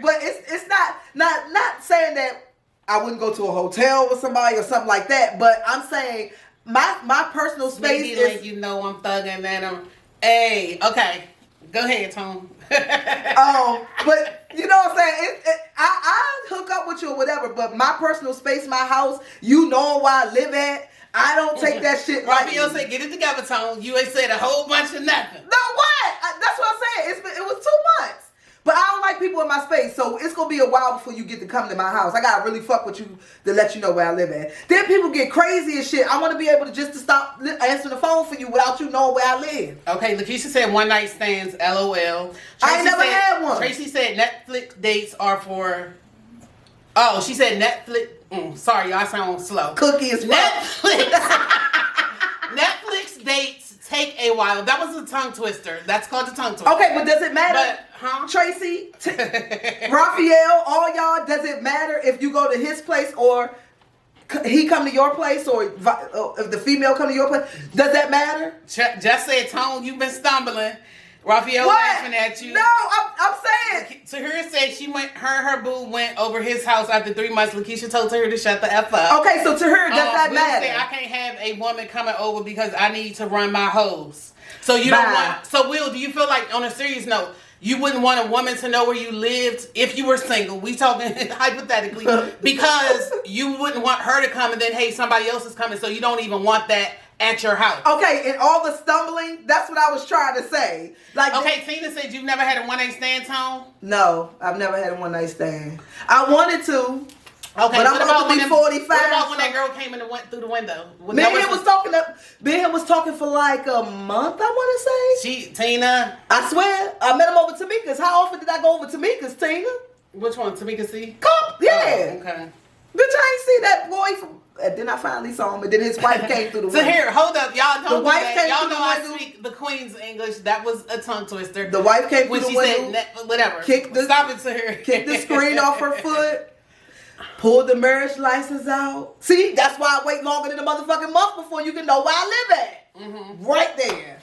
but it's not saying that I wouldn't go to a hotel with somebody or something like that. But I'm saying my personal space Maybe is. like you know I'm thugging and I'm. Hey, okay, go ahead, Tone. But you know what I'm saying? I hook up with you or whatever, but my personal space, my house, you know where I live at. I don't take that shit like. Raphael said, "Get it together, Tone. You ain't said a whole bunch of nothing." No, what? That's what I'm saying. It was 2 months. But I don't like people in my space, so it's gonna be a while before you get to come to my house. I gotta really fuck with you to let you know where I live at. Then people get crazy and shit. I want to be able to just to stop answering the phone for you without you knowing where I live. Okay, Lakeisha said one night stands. LOL. I ain't never had one. Tracy said Netflix dates are for. Oh, she said Netflix. Sorry, y'all sound slow. Cookie is Netflix. Netflix dates take a while. That was a tongue twister. That's called the tongue twister. Okay, but does it matter? But, huh? Tracy, Raphael, all y'all, does it matter if you go to his place or he come to your place or if the female come to your place? Does that matter? Just said, Tone, you've been stumbling. Raphael What? laughing at you. No, I'm saying. Tahira said her boo went over his house after 3 months. Lakeisha told Tahira to shut the F up. Okay, so to her, does that Will matter? said, I can't have a woman coming over because I need to run my hose. So you don't want. So Will, do you feel like, on a serious note, you wouldn't want a woman to know where you lived if you were single? We talking hypothetically, because you wouldn't want her to come and then hey, somebody else is coming, so you don't even want that at your house. Okay, and all the stumbling, that's what I was trying to say. Like, okay, Tina said you've never had a one-night stand, Tone? No, I've never had a one-night stand. I wanted to. Okay, but I'm about to be 45. What about when that girl came and went through the window? Me and him was talking for like a month, I want to say. Tina? I swear, I met him over Tamika's. How often did I go over Tamika's, Tina? Which one? Tamika C? Yeah. Oh, okay. Bitch, I ain't see that boy from. And then I finally saw him, and then his wife came through the window. So here, hold up, y'all don't The wife do that. came Y'all through know the I window. speak the Queen's English. That was a tongue twister. The wife came when through she the window. said whatever. Stop it to her. Kicked the screen off her foot. Pulled the marriage license out. See, that's why I wait longer than a motherfucking month before you can know where I live at. Mm-hmm. Right there.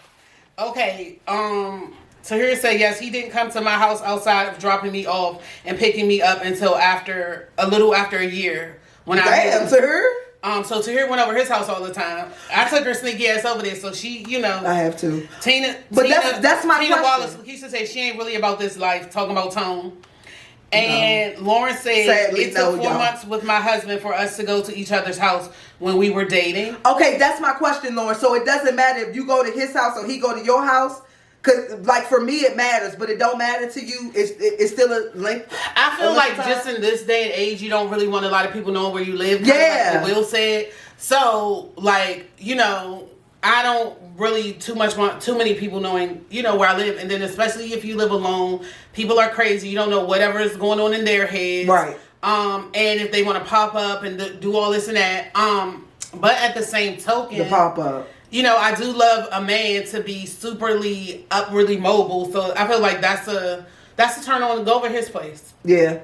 Okay. Tahir said yes, he didn't come to my house outside of dropping me off and picking me up until a little after a year. When Tahir. So Tahir went over his house all the time. I took her sneaky ass over there, so she, I have to. Tina, that's my Tina question. Wallace, Lakeisha said she ain't really about this life, talking about Tone. And Lauren said, sadly, it took 4 months with my husband for us to go to each other's house when we were dating. Okay, that's my question, Lauren. So it doesn't matter if you go to his house or he go to your house? Because, like, for me, it matters, but it don't matter to you. It's still a link. I feel like just in this day and age, you don't really want a lot of people knowing where you live. Yeah. Like Will said. So, like, I don't really too much want too many people knowing, where I live. And then especially if you live alone, people are crazy. You don't know whatever is going on in their heads. Right. And if they want to pop up and do all this and that. But at the same token, the pop up. I do love a man to be upwardly mobile. So I feel like that's a turn on to go over his place. Yeah.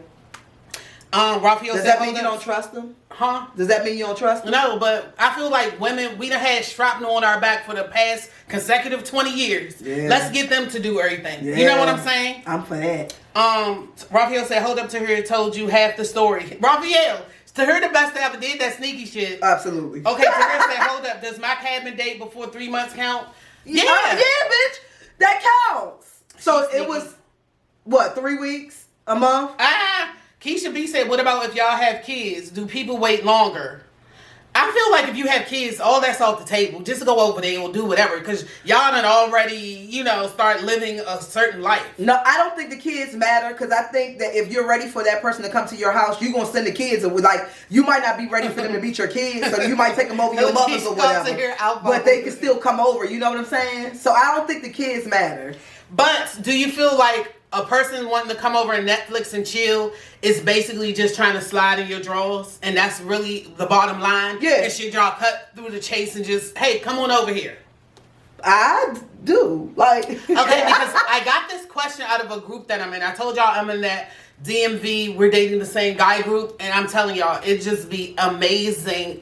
Raphael Does that mean you don't trust him? Huh? Does that mean you don't trust him? No, but I feel like women, we done had shrapnel on our back for the past consecutive 20 years. Yeah. Let's get them to do everything. Yeah. You know what I'm saying? I'm for that. Raphael said, hold up to her, told you half the story. Raphael, to her the best they ever did that sneaky shit. Absolutely. Okay, to her said, hold up, does my cabin date before 3 months count? Yeah. Yeah, bitch. That counts. So it was, what, 3 weeks? A month? Keisha B said, what about if y'all have kids? Do people wait longer? I feel like if you have kids, all that's off the table. Just go over there and do whatever. Because y'all done already, start living a certain life. No, I don't think the kids matter. Because I think that if you're ready for that person to come to your house, you're going to send the kids. Like, you might not be ready for them to meet your kids. So you might take them over your mother's or whatever. But they can still come over. You know what I'm saying? So I don't think the kids matter. But do you feel like a person wanting to come over and Netflix and chill is basically just trying to slide in your drawers, and that's really the bottom line. Yeah. And should y'all cut through the chase and just, hey, come on over here? I do. Like, okay, because I got this question out of a group that I'm in. I told y'all I'm in that DMV, we're dating the same guy group, and I'm telling y'all, it just be amazing,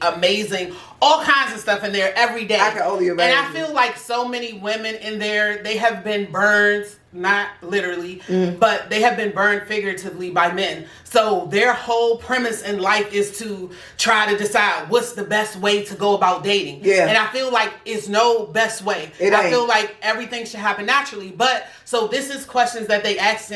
all kinds of stuff in there every day. I can only imagine. And I feel like so many women in there, they have been burned, not literally, but they have been burned figuratively by men. So their whole premise in life is to try to decide what's the best way to go about dating. Yeah. And I feel like it's no best way. I feel like everything should happen naturally. But so this is questions that they ask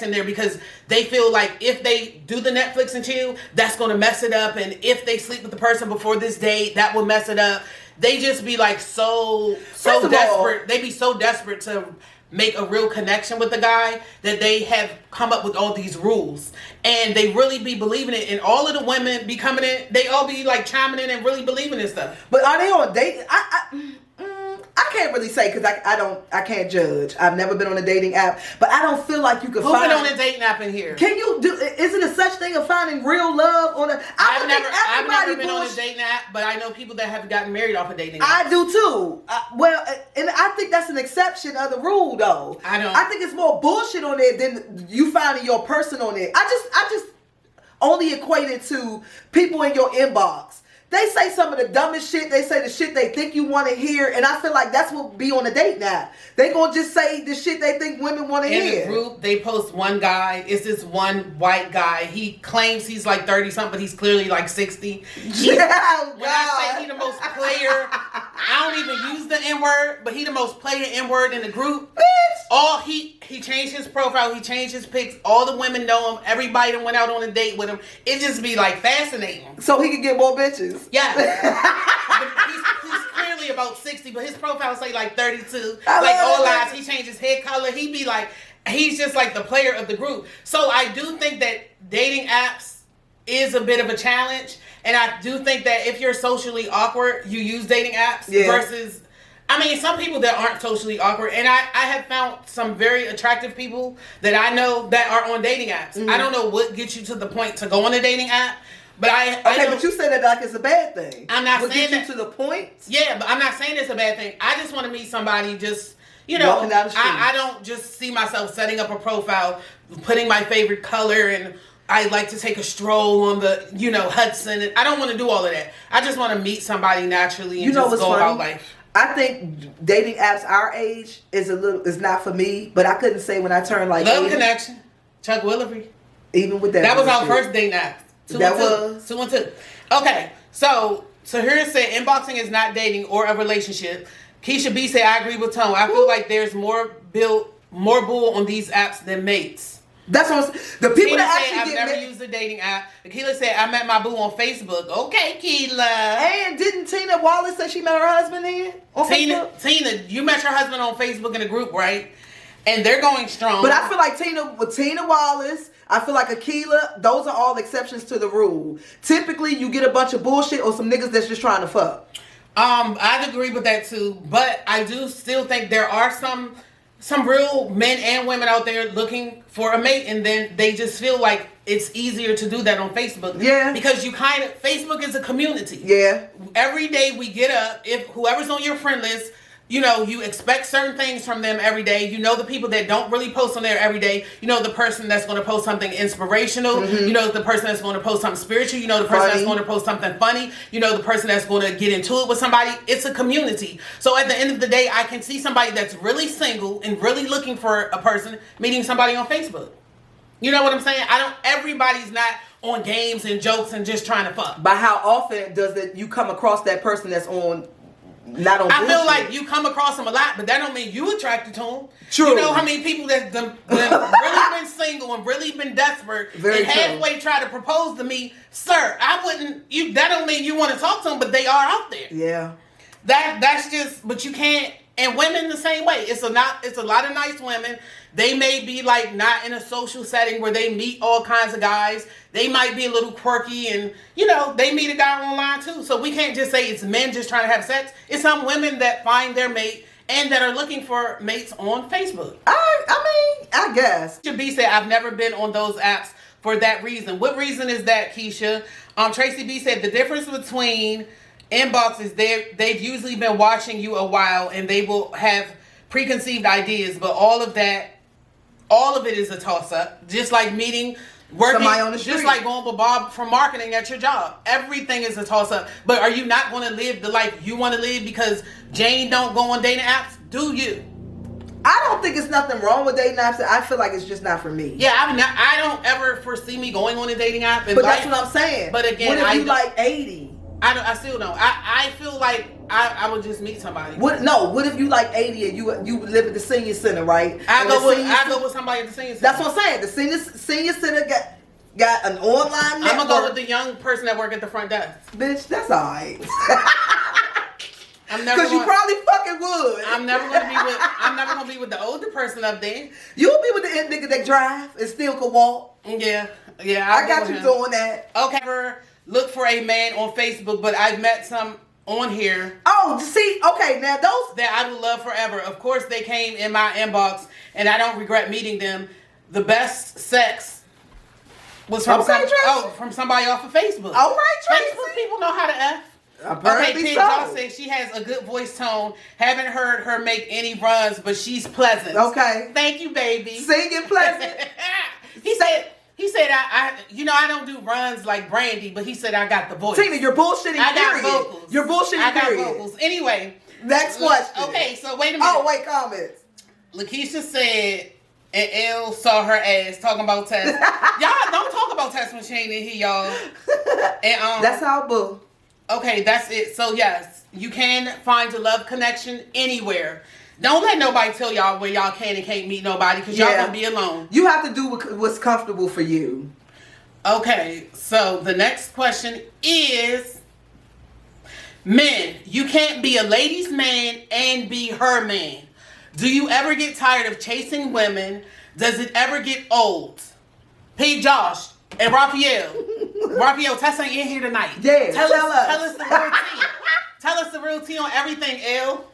in there because they feel like if they do the Netflix and chill, that's going to mess it up. And if they sleep with the person before this date, that will mess it up. They just be like so desperate. They be so desperate to make a real connection with the guy that they have come up with all these rules, and they really be believing it, and all of the women be coming in, they all be like chiming in and really believing this stuff. But are they on date? I can't really say because I can't judge. I've never been on a dating app, but I don't feel like you could Who find. been on a dating app in here? Can you do? Is it a such thing of finding real love on a? I've never been on a dating app, but I know people that have gotten married off a dating app. I do too. Well, and I think that's an exception of the rule, though. I think it's more bullshit on there than you finding your person on there. I just only equate it to people in your inbox. They say some of the dumbest shit. They say the shit they think you want to hear. And I feel like that's what be on a date now. They gonna just say the shit they think women want to hear. In the group, they post one guy. It's this one white guy. He claims he's like 30-something, but he's clearly like 60. When I say he the most player, I don't even use the N-word, but he the most player N-word in the group. Bitch. He changed his profile. He changed his pics. All the women know him. Everybody that went out on a date with him. It just be like fascinating. So he can get more bitches. Yeah. he's clearly about 60, but his profile say like 32. Like all lies. He changed his hair color. He be like, he's just like the player of the group. So I do think that dating apps is a bit of a challenge. And I do think that if you're socially awkward, you use dating apps versus, I mean, some people that aren't socially awkward. And I have found some very attractive people that I know that are on dating apps. I don't know what gets you to the point to go on a dating app. But but you say that like it's a bad thing. I'm not what saying gets you to the point. Yeah, but I'm not saying it's a bad thing. I just want to meet somebody. Just walking down the street. I don't just see myself setting up a profile, putting my favorite color, and I like to take a stroll on the Hudson. And I don't want to do all of that. I just want to meet somebody naturally and just go about life. I think dating apps our age is not for me. But I couldn't say when I turned like Love 80, Connection, Chuck Willery. Even with that, that was our first dating app. 2 and 2. Okay, so here said inboxing is not dating or a relationship. Keisha B said I agree with Tone. I feel like there's more bull on these apps than mates. That's what the people Tina that said actually I've never used a dating app. Keela said I met my boo on Facebook. Okay, Keela. And didn't Tina Wallace say she met her husband in on Facebook? Tina, you met your husband on Facebook in a group, right? And they're going strong. But I feel like Tina Wallace, I feel like Akila, those are all exceptions to the rule. Typically, you get a bunch of bullshit or some niggas that's just trying to fuck. I'd agree with that too. But I do still think there are some real men and women out there looking for a mate, and then they just feel like it's easier to do that on Facebook. Yeah. Because Facebook is a community. Yeah. Every day we get up, if whoever's on your friend list, you expect certain things from them every day. The people that don't really post on there every day. The person that's going to post something inspirational. Mm-hmm. The person that's going to post something spiritual. The person that's going to post something funny. The person that's going to get into it with somebody. It's a community. So at the end of the day, I can see somebody that's really single and really looking for a person meeting somebody on Facebook. You know what I'm saying? Everybody's not on games and jokes and just trying to fuck. But how often does you come across that person that's on... Not on I bullshit. feel like you come across them a lot, but that don't mean you attracted to them. True. You know how many people that really been single and really been desperate and halfway try to propose to me, sir? I wouldn't. That don't mean you want to talk to them, but they are out there. Yeah. That's just. But you can't. And women the same way. It's a lot of nice women. They may be like not in a social setting where they meet all kinds of guys. They might be a little quirky and, they meet a guy online too. So we can't just say it's men just trying to have sex. It's some women that find their mate and that are looking for mates on Facebook. I mean, I guess. Keisha B said, I've never been on those apps for that reason. What reason is that, Keisha? Tracy B said, the difference between inbox is they've usually been watching you a while and they will have preconceived ideas, but all of it is a toss-up. Just like meeting, working, somebody on the street. Just like going with Bob from marketing at your job. Everything is a toss-up. But are you not going to live the life you want to live because Jane don't go on dating apps? Do you? I don't think it's nothing wrong with dating apps. I feel like it's just not for me. Yeah, I don't ever foresee me going on a dating app. But that's what I'm saying. But again, what if you like 80? I still don't. I feel like I would just meet somebody. What if you like 80 and you live at the senior center, right? I go with somebody at the senior center. That's what I'm saying. The senior center got an online network. I'm gonna go with the young person that work at the front desk. Bitch, that's alright. Because you probably fucking would. I'm never gonna be with the older person up there. You'll be with the nigga that drive and still can walk. Yeah. I got you doing that. Okay. Never look for a man on Facebook, but I've met some on here. Oh, see, okay, now those that I would love forever. Of course, they came in my inbox, and I don't regret meeting them. The best sex was from from somebody off of Facebook. All right, Tracy. Facebook people know how to F. Apparently Pig so. Josh says she has a good voice tone. Haven't heard her make any runs, but she's pleasant. Okay. Thank you, baby. Singing pleasant. He said I don't do runs like Brandy, but he said I got the voice. Tina, you're bullshitting. I got period. vocals. You're bullshitting. I got period. vocals. Anyway. Next question. Okay, so wait a minute. Oh, wait, comments. Lakeisha said, and Elle saw her ass talking about Tess. Y'all don't talk about Tess when she ain't in here, y'all. And that's how boo. Okay, that's it. So yes, you can find a love connection anywhere. Don't let nobody tell y'all where y'all can and can't meet nobody because y'all gonna be alone. You have to do what's comfortable for you. Okay, so the next question is, men, you can't be a ladies' man and be her man. Do you ever get tired of chasing women? Does it ever get old? Pete Josh and Raphael. Raphael, Tess ain't in here tonight. Yeah, tell us the real tea. Tell us the real tea on everything, Elle.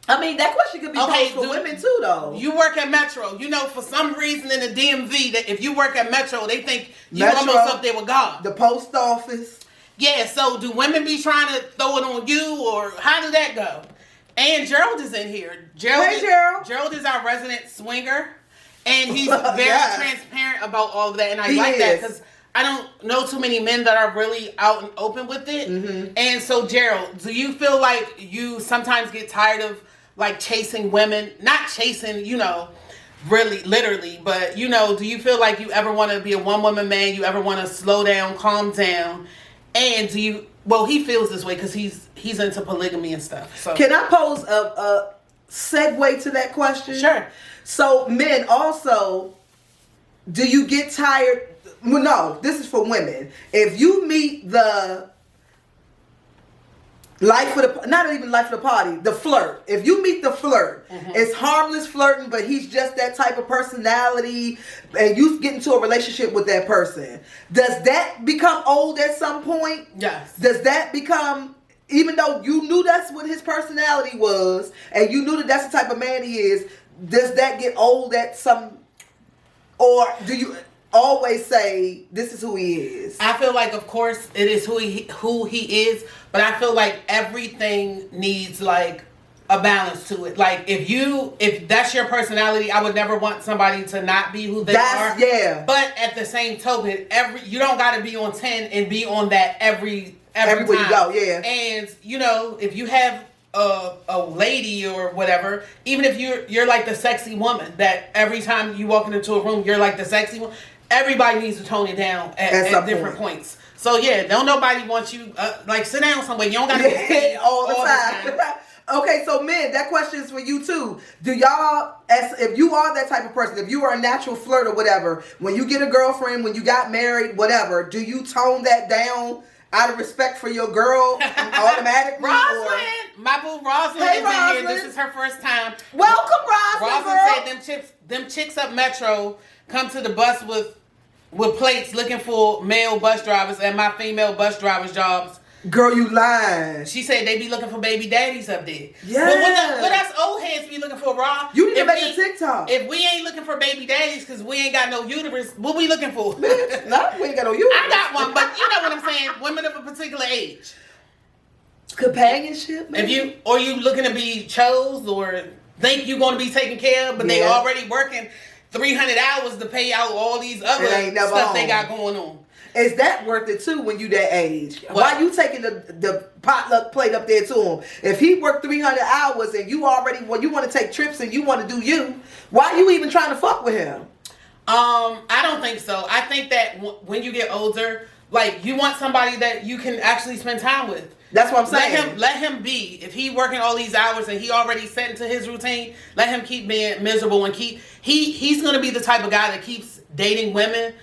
I mean, that question could be posed for women too, though. You work at Metro. You know, for some reason in the DMV, that if you work at Metro, they think you're almost up there with God. The post office. Yeah, so do women be trying to throw it on you, or how did that go? And Gerald is in here. Gerald is our resident swinger, and he's very transparent about all of that, and I like that because I don't know too many men that are really out and open with it. Mm-hmm. And so, Gerald, do you feel like you sometimes get tired of like chasing women? Not chasing, really, literally, but do you feel like you ever want to be a one-woman man? You ever want to slow down, calm down? And do you? Well, he feels this way because he's into polygamy and stuff. So can I pose a segue to that question? Sure. So men also, do you get tired? Well, no, this is for women. If you meet the life of the, not even life of the party, the flirt. If you meet the flirt, it's harmless flirting, but he's just that type of personality, and you get into a relationship with that person. Does that become old at some point? Yes. Does that become, even though you knew that's what his personality was, and you knew that that's the type of man he is, does that get old at some, or do you always say this is who he is? I feel like, of course, it is who he is, but I feel like everything needs like a balance to it. Like if that's your personality, I would never want somebody to not be who they are. Yeah. But at the same token, you don't got to be on 10 and be on that every everywhere time. You go. Yeah. And if you have a lady or whatever, even if you're like the sexy woman that every time you walk into a room, you're like the sexy one. Everybody needs to tone it down at different points. So yeah, don't nobody want you like sit down somewhere. You don't got to be all the time. Okay, so men, that question is for you too. Do y'all, if you are that type of person, if you are a natural flirt or whatever, when you get a girlfriend, when you got married, whatever, do you tone that down out of respect for your girl automatically? Rosalind, my boo Rosalind is Rosalind. in here. This is her first time. Welcome, Rosalind. Rosalind said them chicks up Metro come to the bus with plates looking for male bus drivers, and my female bus drivers' jobs Girl, you lying. She said they be looking for baby daddies up there. Yeah. Well, what us old heads be looking for, Rob? You need to make a TikTok. If we ain't looking for baby daddies because we ain't got no uterus, what we looking for? Bitch, no, we ain't got no uterus. I got one, but you know what I'm saying? Women of a particular age. Companionship, man. If you looking to be chose or think you're going to be taken care of, but they already working 300 hours to pay out all these other stuff they got going on. Is that worth it too when you that age? What? Why you taking the potluck plate up there to him? If he worked 300 hours and you already, well, you want to take trips and you want to do you, why you even trying to fuck with him? I don't think so. I think that when you get older, like you want somebody that you can actually spend time with. That's what I'm saying. Let him be. If he working all these hours and he already set into his routine, let him keep being miserable and he's gonna be the type of guy that keeps dating women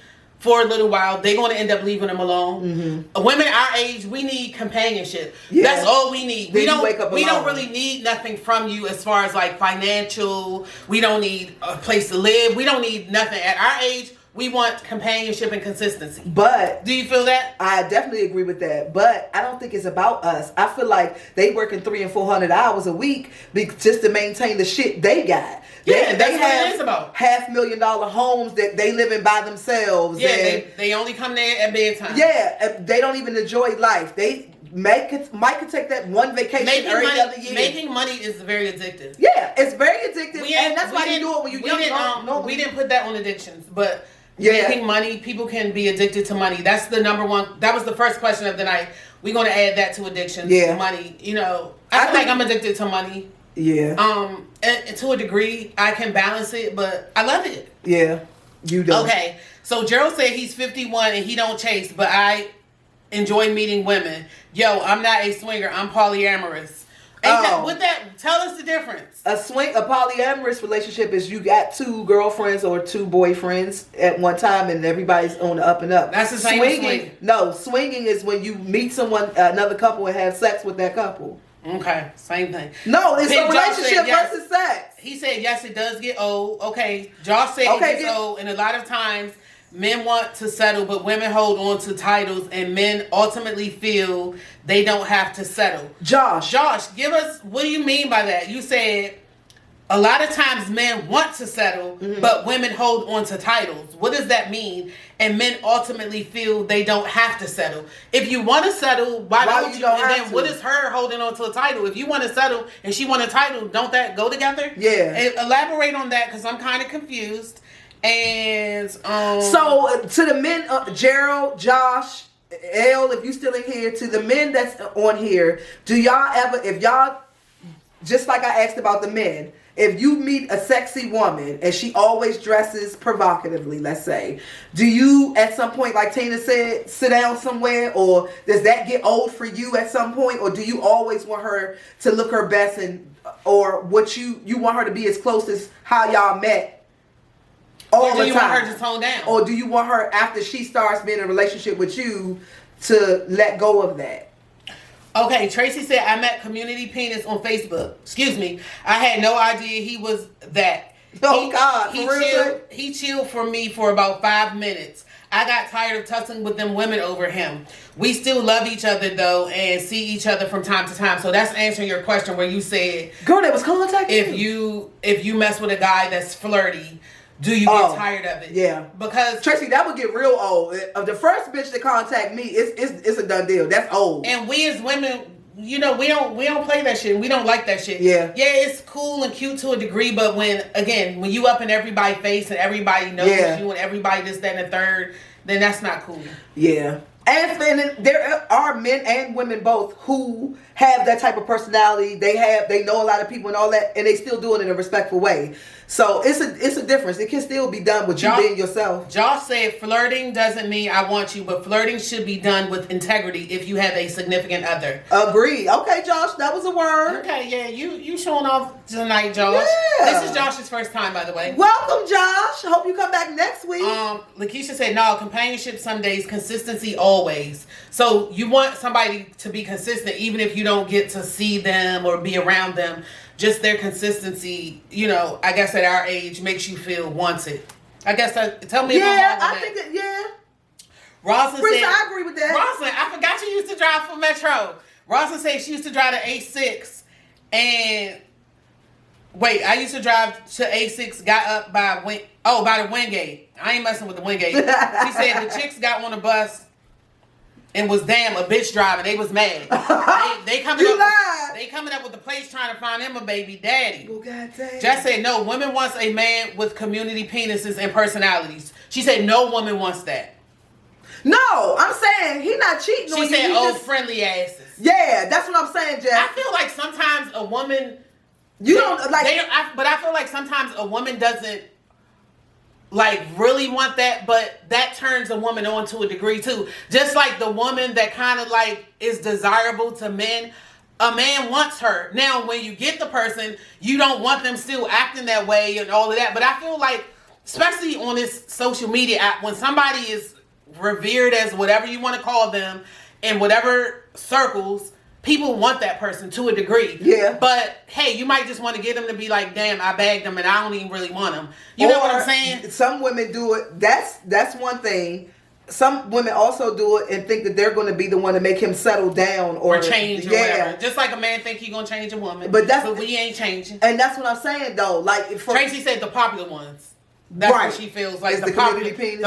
for a little while. They're gonna end up leaving him alone. Mm-hmm. Women our age, we need companionship. Yeah. That's all we need. We don't really need nothing from you as far as like financial. We don't need a place to live. We don't need nothing at our age. We want companionship and consistency. But do you feel that? I definitely agree with that. But I don't think it's about us. I feel like they working 300 and 400 hours a week just to maintain the shit they got. Yeah, they what have it is about. $500,000 homes that they live in by themselves. Yeah, they only come there at bedtime. Yeah, they don't even enjoy life. They Mike could take that one vacation every other year. Making money is very addictive. Yeah, it's very addictive, and that's why you do it when you're young. We didn't put that on addictions, but yeah. Making money, people can be addicted to money. That's the number one. That was the first question of the night. We're going to add that to addictions. Yeah. Money. You know, I feel like I'm addicted to money. Yeah. And to a degree, I can balance it, but I love it. Yeah. You do. Okay. So Gerald said he's 51 and he don't chase, but I enjoy meeting women. Yo, I'm not a swinger. I'm polyamorous. Tell us the difference. A polyamorous relationship is you got two girlfriends or two boyfriends at one time, and everybody's on the up and up. That's the same as swinging. No, swinging is when you meet someone, another couple, and have sex with that couple. Okay, same thing. No, it's a relationship versus sex. He said yes, it does get old. Okay, Josh said it gets old, and a lot of times men want to settle, but women hold on to titles, and men ultimately feel they don't have to settle. Josh, give us, what do you mean by that? You said a lot of times men want to settle, but women hold on to titles. What does that mean? And men ultimately feel they don't have to settle. If you want to settle, why don't you? And then what is her holding on to a title? If you want to settle and she want a title, don't that go together? Yeah. And elaborate on that because I'm kind of confused. And so to the men, Gerald, Josh, L, if you still in here, to the men that's on here, do y'all ever, if y'all, just like I asked about the men, if you meet a sexy woman and she always dresses provocatively, let's say, do you at some point, like Tina said, sit down somewhere, or does that get old for you at some point, or do you always want her to look her best, and or what you want her to be as close as how y'all met? Or do you want her to tone down? Or do you want her, after she starts being in a relationship with you, to let go of that? Okay, Tracy said, I met Community Penis on Facebook. Excuse me. I had no idea he was that. He chilled for me for about 5 minutes. I got tired of tussling with them women over him. We still love each other though and see each other from time to time. So that's answering your question where you said, girl, that was contacting if you mess with a guy that's flirty, do you get tired of it? Yeah. Because Tracy, that would get real old. The first bitch to contact me, it's a done deal. That's old. And we as women, you know, we don't play that shit. We don't like that shit. Yeah. Yeah, it's cool and cute to a degree, but when you up in everybody's face and everybody knows you and everybody this, that, and the third, then that's not cool. Yeah. And there are men and women both who have that type of personality. They know a lot of people and all that, and they still do it in a respectful way. So it's a difference. It can still be done with you being yourself. Josh said flirting doesn't mean I want you, but flirting should be done with integrity if you have a significant other. Agreed. Okay, Josh, that was a word. Okay, yeah, you showing off tonight, Josh. Yeah. This is Josh's first time, by the way. Welcome, Josh. Hope you come back next week. Lakeisha said, no, companionship some days, consistency always. So you want somebody to be consistent even if you don't get to see them or be around them. Just their consistency, you know, I guess at our age makes you feel wanted. I guess tell me if I'm wrong with that. I think that, yeah. Rosalind Risa, said, I agree with that. Rosalind, I forgot you used to drive for Metro. Rosalind said she used to drive to A6 and wait, I used to drive to A6, got up by the Wingate. I ain't messing with the Wingate. She said the chicks got on the bus and was damn a bitch driving. They was mad. They coming up with the place trying to find him a baby daddy. Oh, God damn. Jess said no, women wants a man with community penises and personalities. She said no woman wants that. No, I'm saying he not cheating on you. She said old friendly asses. Yeah, that's what I'm saying, Jess. I feel like sometimes a woman but I feel like sometimes a woman doesn't like really want that, but that turns a woman on to a degree too. Just like the woman that kind of like is desirable to men, a man wants her. Now, when you get the person, you don't want them still acting that way and all of that. But I feel like, especially on this social media app, when somebody is revered as whatever you want to call them in whatever circles, people want that person to a degree. Yeah. But hey, you might just want to get them to be like, damn, I bagged them and I don't even really want them. You know what I'm saying? Some women do it. That's one thing. Some women also do it and think that they're going to be the one to make him settle down or change or whatever. Just like a man think he going to change a woman. But we ain't changing. And that's what I'm saying though. Like Tracy said the popular ones. That's what she feels like the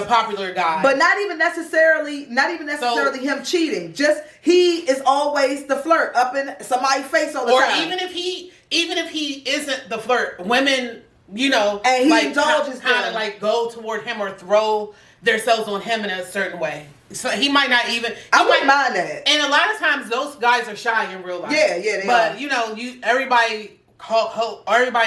popular guy. But not even necessarily him cheating. Just he is always the flirt up in somebody's face all the time. Or even if he isn't the flirt, women, you know, and he like indulges kind of like go toward him or throw themselves on him in a certain way. So he might not even. I wouldn't mind that. And a lot of times those guys are shy in real life. Yeah, they but are. You know, everybody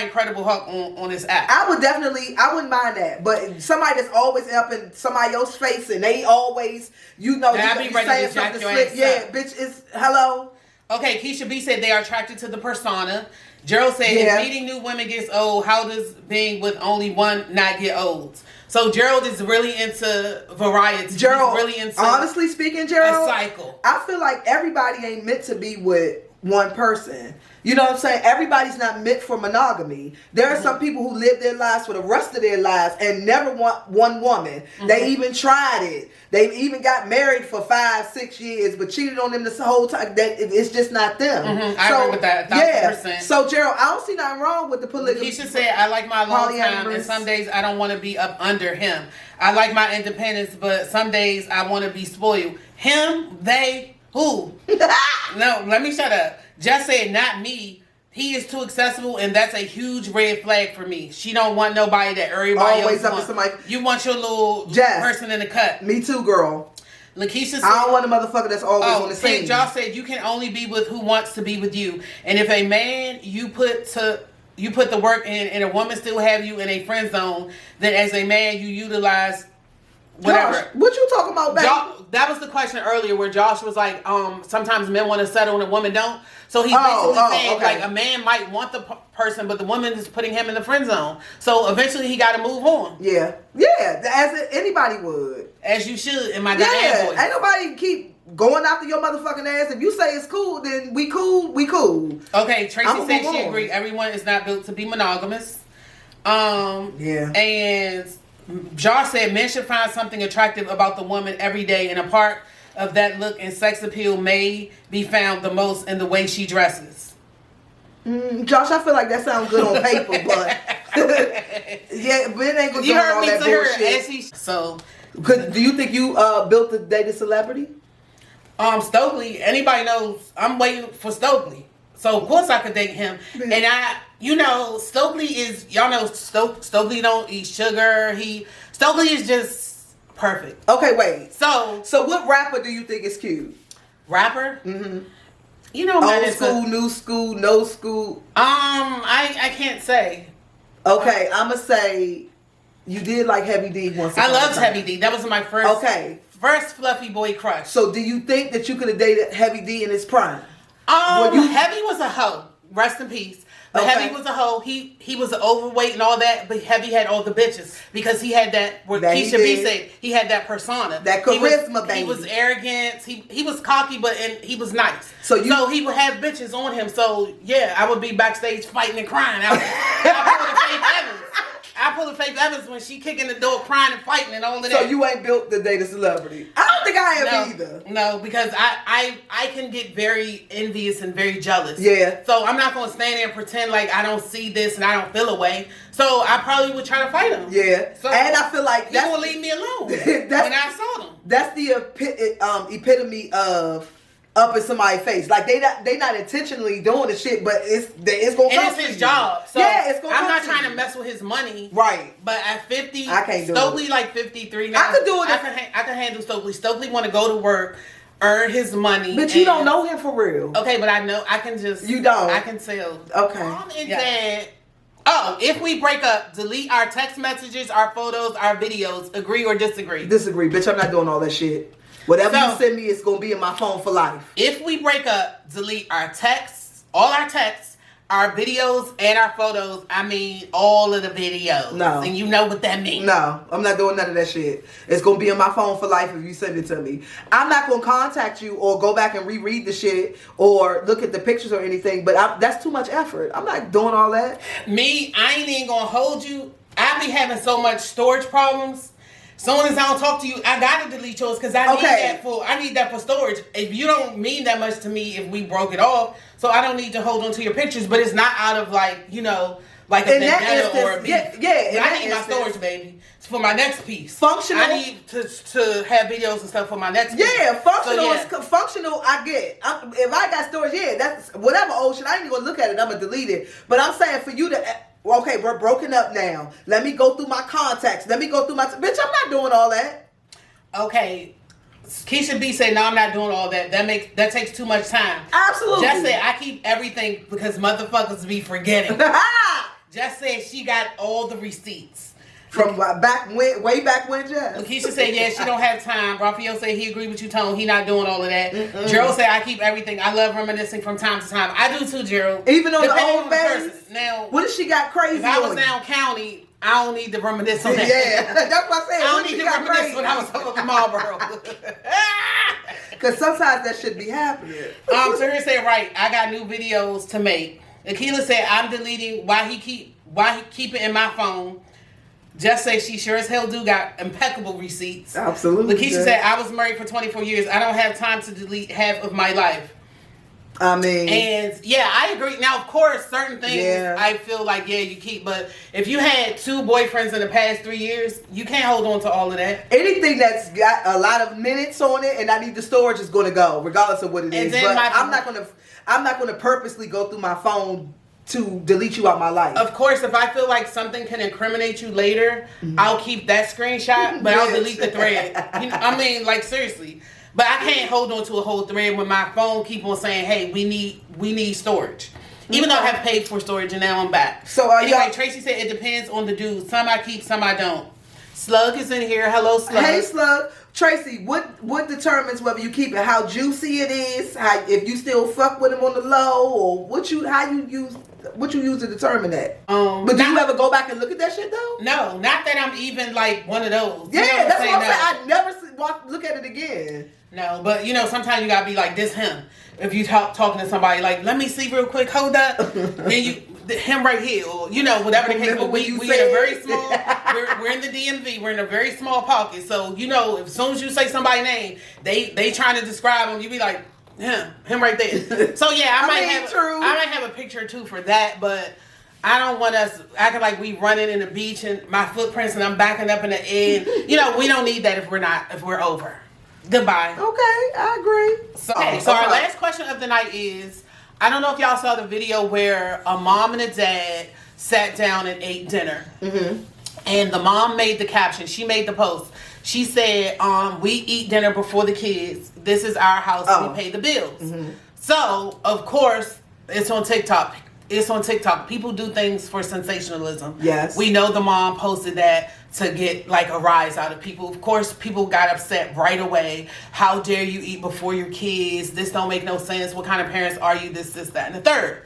Incredible Hulk on this app. I wouldn't mind that. But somebody that's always up in somebody else's face and they always, you know, I'd be ready to jack your ass up. Bitch, is hello. Okay, Keisha B said they are attracted to the persona. Gerald said if meeting new women gets old, how does being with only one not get old? So Gerald is really into variety. Gerald, he's really into, honestly speaking, Gerald, a cycle. I feel like everybody ain't meant to be with one person. You know what I'm saying? Everybody's not meant for monogamy. There are some people who live their lives for the rest of their lives and never want one woman. They even tried it. They even got married for 5-6 years, but cheated on them this whole time. That it's just not them. I agree with that 1,000%. So Gerald, I don't see nothing wrong with the polygamy. Keisha said, I like my long time, and some days I don't want to be up under him. I like my independence, but some days I want to be spoiled. Him, they, who? No, let me shut up. Just said, not me. He is too accessible, and that's a huge red flag for me. She don't want nobody that everybody always else up wants. to somebody. You want your little person in the cut. Me too, girl. Lakeisha said, I don't want a motherfucker that's always on the scene. Josh said you can only be with who wants to be with you, and if a man you put the work in, and a woman still have you in a friend zone, then as a man you utilize. Whatever. Josh, what you talking about, baby? That was the question earlier where Josh was like, sometimes men want to settle and a woman don't. So he's basically saying like a man might want the person, but the woman is putting him in the friend zone. So eventually he got to move on. Yeah, as anybody would. As you should in my goddamn voice. Ain't nobody keep going after your motherfucking ass. If you say it's cool, then we cool. Okay, Tracy said she agreed. Everyone is not built to be monogamous. And Josh said men should find something attractive about the woman every day, and a part of that look and sex appeal may be found the most in the way she dresses. Josh, I feel like that sounds good on paper, but men ain't gonna do all that bullshit. So, do you think you built to date a celebrity? Stokely. Anybody knows I'm waiting for Stokely, so of course I could date him. And Stokely is, y'all know Stokely don't eat sugar. Stokely is just perfect. Okay, wait. So what rapper do you think is cute? Rapper? Mm-hmm. You know, old school, new school, no school. I can't say. Okay, I'ma say you did like Heavy D once. I loved Heavy D. That was my first fluffy boy crush. So do you think that you could have dated Heavy D in his prime? Heavy was a hoe. Rest in peace. But Heavy was a hoe. He was overweight and all that, but Heavy had all the bitches because he had that. What Keisha B said, he had that persona, that charisma. He was arrogant. He was cocky, but he was nice. So he would have bitches on him. So yeah, I would be backstage fighting and crying. I pull a Faith Evans when she kicking the door, crying and fighting and all of that. So you ain't built to date a celebrity. I don't think I am either. No, because I can get very envious and very jealous. Yeah. So I'm not gonna stand there and pretend like I don't see this and I don't feel a way. So I probably would try to fight him. Yeah. So and I feel like that's gonna leave me alone when I saw them. That's the epitome of up in somebody's face. Like they not intentionally doing the shit, but it's gonna come. And it's his job. So yeah, it's gonna. I'm not trying to mess with his money. Right. But at 50, I can't do Stokely it. like 53 now. I could do it. I can handle Stokely. Stokely want to go to work, earn his money. But you don't know him for real. Okay, but I know I can just. You don't. I can tell. Okay. Mom and Dad. Oh, if we break up, delete our text messages, our photos, our videos. Agree or disagree? Disagree, bitch. I'm not doing all that shit. Whatever you send me, it's gonna be in my phone for life. If we break up, delete our texts, all our texts, our videos, and our photos. I mean, all of the videos. No. And you know what that means. No, I'm not doing none of that shit. It's gonna be in my phone for life if you send it to me. I'm not gonna contact you or go back and reread the shit or look at the pictures or anything, but that's too much effort. I'm not doing all that. Me, I ain't even gonna hold you. I be having so much storage problems. Soon as I don't talk to you, I gotta delete yours because I need that for storage. If you don't mean that much to me, if we broke it off, so I don't need to hold on to your pictures. But it's not out of like like a vendetta or a beef. Yeah. I need my storage, baby. It's for my next piece. Functional. I need to have videos and stuff for my next piece. Yeah, functional. So, is functional. I get. If I got storage, that's whatever old shit. I ain't even gonna look at it. I'm gonna delete it. But I'm saying for you to. Okay, we're broken up now. Let me go through my contacts. Let me go through my... Bitch, I'm not doing all that. Okay. Keisha B said, no, I'm not doing all that. That takes too much time. Absolutely. Just said, I keep everything because motherfuckers be forgetting. Just said she got all the receipts. From way back when, Jess. Keisha said, yeah, she don't have time. Raphael said he agreed with you, Tone. He not doing all of that. Gerald said, I keep everything. I love reminiscing from time to time. I do too, Gerald. Even on the old days? Now, what if she got crazy? If I was down county, I don't need to reminisce on that. Yeah, that's what I said. I don't need to reminisce when I was up in Marlboro. Because sometimes that should be happening. Tahir said, right, I got new videos to make. Akila said, I'm deleting why he keep it in my phone. Just say she sure as hell do got impeccable receipts. Absolutely. Lakeisha said, I was married for 24 years. I don't have time to delete half of my life. I mean. And yeah, I agree. Now, of course, certain things I feel like, you keep. But if you had 2 boyfriends in the past 3 years, you can't hold on to all of that. Anything that's got a lot of minutes on it and I need the storage is going to go, regardless of what it is. But I'm not going to purposely go through my phone to delete you out my life. Of course, if I feel like something can incriminate you later, I'll keep that screenshot, but I'll delete the thread. I mean, like seriously. But I can't hold on to a whole thread when my phone keep on saying, "Hey, we need storage," even though I have paid for storage and now I'm back. So anyway, Tracy said it depends on the dude. Some I keep, some I don't. Slug is in here. Hello, Slug. Hey, Slug. Tracy, what determines whether you keep it? How juicy it is? If you still fuck with him on the low, or what you use to determine that? But do you ever go back and look at that shit though? No, not that I'm even like one of those. Yeah, that's what I'm saying. I never look at it again. No, but sometimes you gotta be like, this him. If you talking to somebody, like, let me see real quick, hold up, then him right here, or whatever the case. But we in a very small. we're in the DMV. We're in a very small pocket. So as soon as you say somebody's name, they trying to describe him. You be like, him right there. So yeah, I might have a picture or two for that, but I don't want us acting like we running in the beach and my footprints and I'm backing up in the end. We don't need that if we're over. Goodbye. Okay, I agree. So our last question of the night is, I don't know if y'all saw the video where a mom and a dad sat down and ate dinner. Mm-hmm. And the mom made the caption. She made the post. She said, we eat dinner before the kids. This is our house. We pay the bills. Mm-hmm. So, of course, it's on TikTok. People do things for sensationalism. Yes. We know the mom posted that to get like a rise out of people. Of course, people got upset right away. How dare you eat before your kids? This don't make no sense. What kind of parents are you? This, that, and the third.